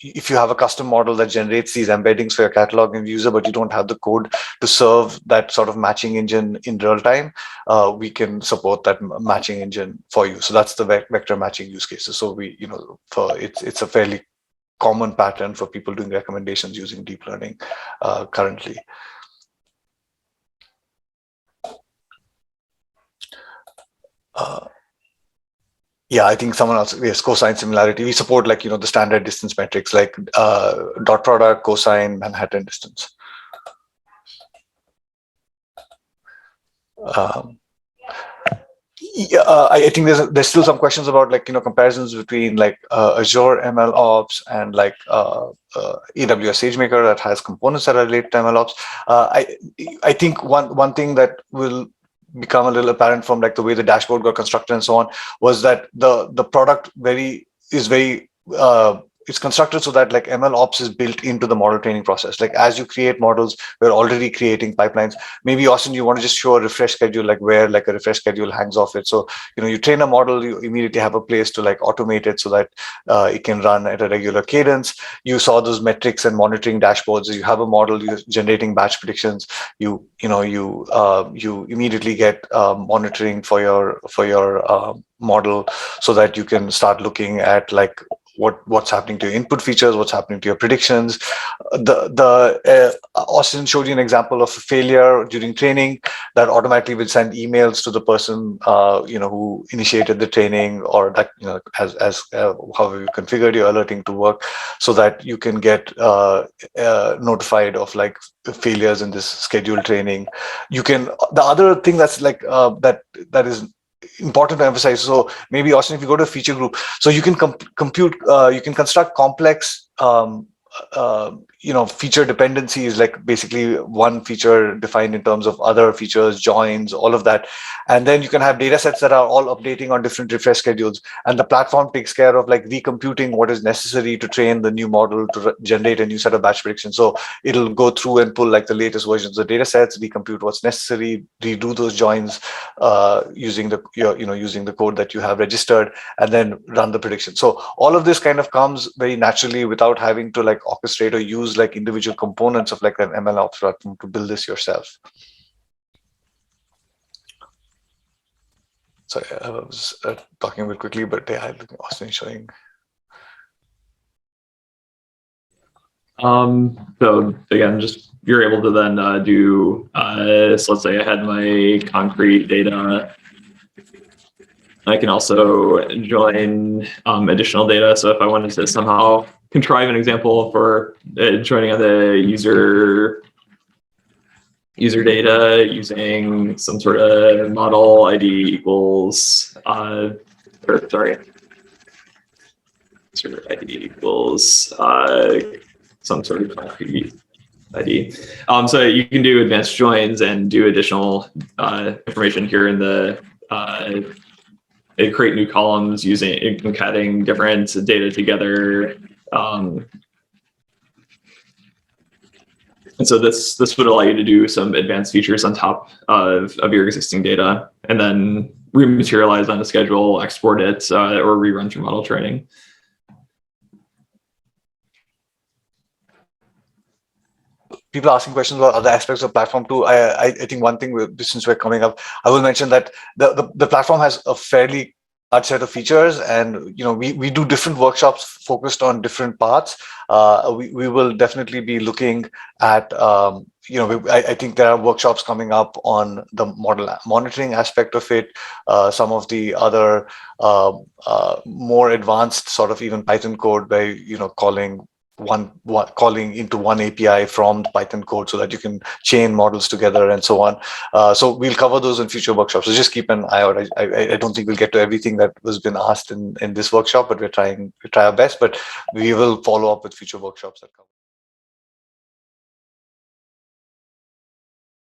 if you have a custom model that generates these embeddings for your catalog and user, but you don't have the code to serve that sort of matching engine in real time, we can support that matching engine for you. So that's the vector matching use cases. So we it's a fairly common pattern for people doing recommendations using deep learning currently. Yeah, I think someone else, yes, cosine similarity. We support like, the standard distance metrics like dot product, cosine, Manhattan distance. Yeah, I think there's still some questions about like comparisons between like Azure ML Ops and like AWS SageMaker that has components that are related to ML Ops. I think one thing that will become a little apparent from like the way the dashboard got constructed and so on was that the product is very it's constructed so that like ML Ops is built into the model training process. Like as you create models, we're already creating pipelines. Maybe Austin, you want to just show a refresh schedule, like where like a refresh schedule hangs off it. So you train a model, you immediately have a place to like automate it so that it can run at a regular cadence. You saw those metrics and monitoring dashboards. You have a model, you're generating batch predictions. You immediately get monitoring for your model so that you can start looking at like what's happening to your input features, what's happening to your predictions. Austin showed you an example of a failure during training that automatically will send emails to the person who initiated the training, or that as however you configured your alerting to work, so that you can get notified of like failures in this scheduled training. The other thing that's like that is important to emphasize. So maybe Austin, if you go to a feature group, so you can compute, you can construct complex feature dependencies, like basically one feature defined in terms of other features, joins, all of that. And then you can have data sets that are all updating on different refresh schedules. And the platform takes care of like recomputing what is necessary to train the new model to generate a new set of batch predictions. So it'll go through and pull like the latest versions of data sets, recompute what's necessary, redo those joins using the code that you have registered, and then run the prediction. So all of this kind of comes very naturally without having to like orchestrate or use like individual components of like an ML ops platform to build this yourself. Sorry, I was talking a bit quickly, but yeah, I think Austin showing. So again, just you're able to then do, so let's say I had my concrete data. I can also join additional data. So if I wanted to somehow contrive an example for joining on the user data using some sort of model ID equals, user ID equals some sort of concrete ID. So you can do advanced joins and do additional information here in the create new columns using concatenating different data together. And so this would allow you to do some advanced features on top of your existing data, and then rematerialize on a schedule, export it, or rerun through model training. People asking questions about other aspects of platform too. I think one thing, since we're coming up, I will mention that the platform has a fairly large set of features, and we do different workshops focused on different parts. We will definitely be looking at I think there are workshops coming up on the model monitoring aspect of it, some of the other more advanced sort of even Python code by calling into one API from the Python code so that you can chain models together and so on. So we'll cover those in future workshops. So just keep an eye out. I don't think we'll get to everything that was been asked in this workshop, but we try our best. But we will follow up with future workshops that cover.